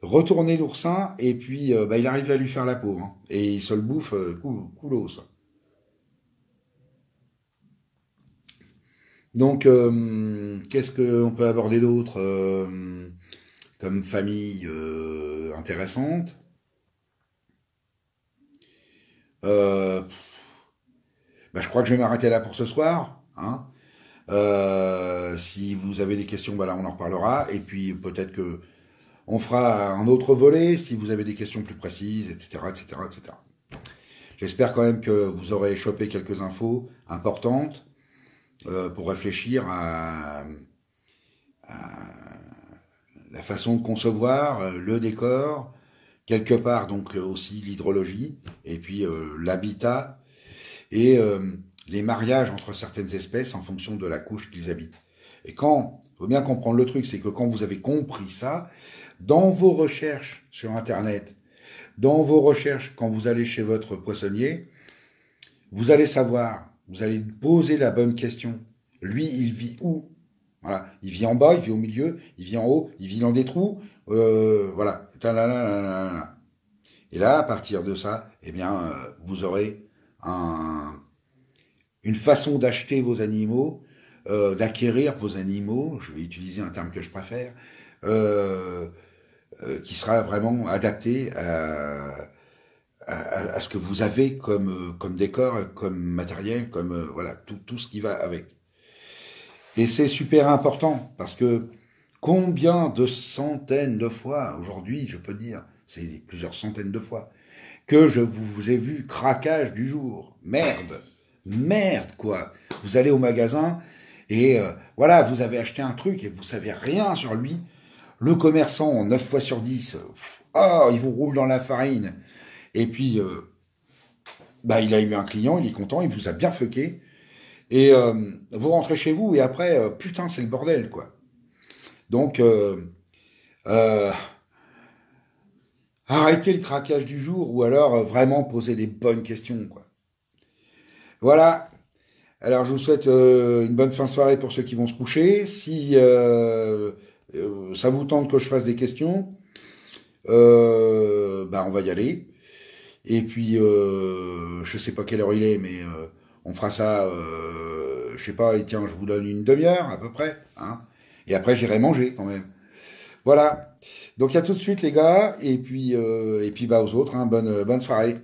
Retourner l'oursin et puis il arrive à lui faire la peau, hein, et il se le bouffe coulos. Donc, qu'est-ce qu'on peut aborder d'autre comme famille intéressante? Euh, je crois que je vais m'arrêter là pour ce soir, hein. Si vous avez des questions, là on en reparlera. Et puis peut-être que on fera un autre volet si vous avez des questions plus précises, etc., etc., etc. J'espère quand même que vous aurez chopé quelques infos importantes pour réfléchir à la façon de concevoir le décor, quelque part donc aussi l'hydrologie, et puis l'habitat et les mariages entre certaines espèces en fonction de la couche qu'ils habitent. Et quand, il faut bien comprendre le truc, c'est que quand vous avez compris ça, dans vos recherches sur Internet, dans vos recherches quand vous allez chez votre poissonnier, vous allez savoir, vous allez poser la bonne question. Lui, il vit où? Voilà, il vit en bas, il vit au milieu, il vit en haut, il vit dans des trous, voilà. Et là, à partir de ça, eh bien, vous aurez une façon d'acheter vos animaux, d'acquérir vos animaux, je vais utiliser un terme que je préfère, euh, qui sera vraiment adapté à ce que vous avez comme décor, comme matériel, comme voilà, tout ce qui va avec. Et c'est super important parce que combien de centaines de fois, aujourd'hui, je peux dire, c'est plusieurs centaines de fois, que je vous ai vu craquage du jour. Merde, merde quoi. Vous allez au magasin et voilà, vous avez acheté un truc et vous savez rien sur lui. Le commerçant, 9 fois sur 10, il vous roule dans la farine. Et puis, il a eu un client, il est content, il vous a bien fucké. Et vous rentrez chez vous et après, putain, c'est le bordel, quoi. Donc, euh, arrêtez le craquage du jour ou alors vraiment poser des bonnes questions, quoi. Voilà. Alors, je vous souhaite une bonne fin de soirée pour ceux qui vont se coucher. Si ça vous tente que je fasse des questions, on va y aller. Et puis, je sais pas quelle heure il est, mais on fera ça, je sais pas, et tiens, je vous donne une demi-heure à peu près, hein. Et après, j'irai manger quand même. Voilà. Donc, à tout de suite, les gars, et puis aux autres, hein, bonne soirée.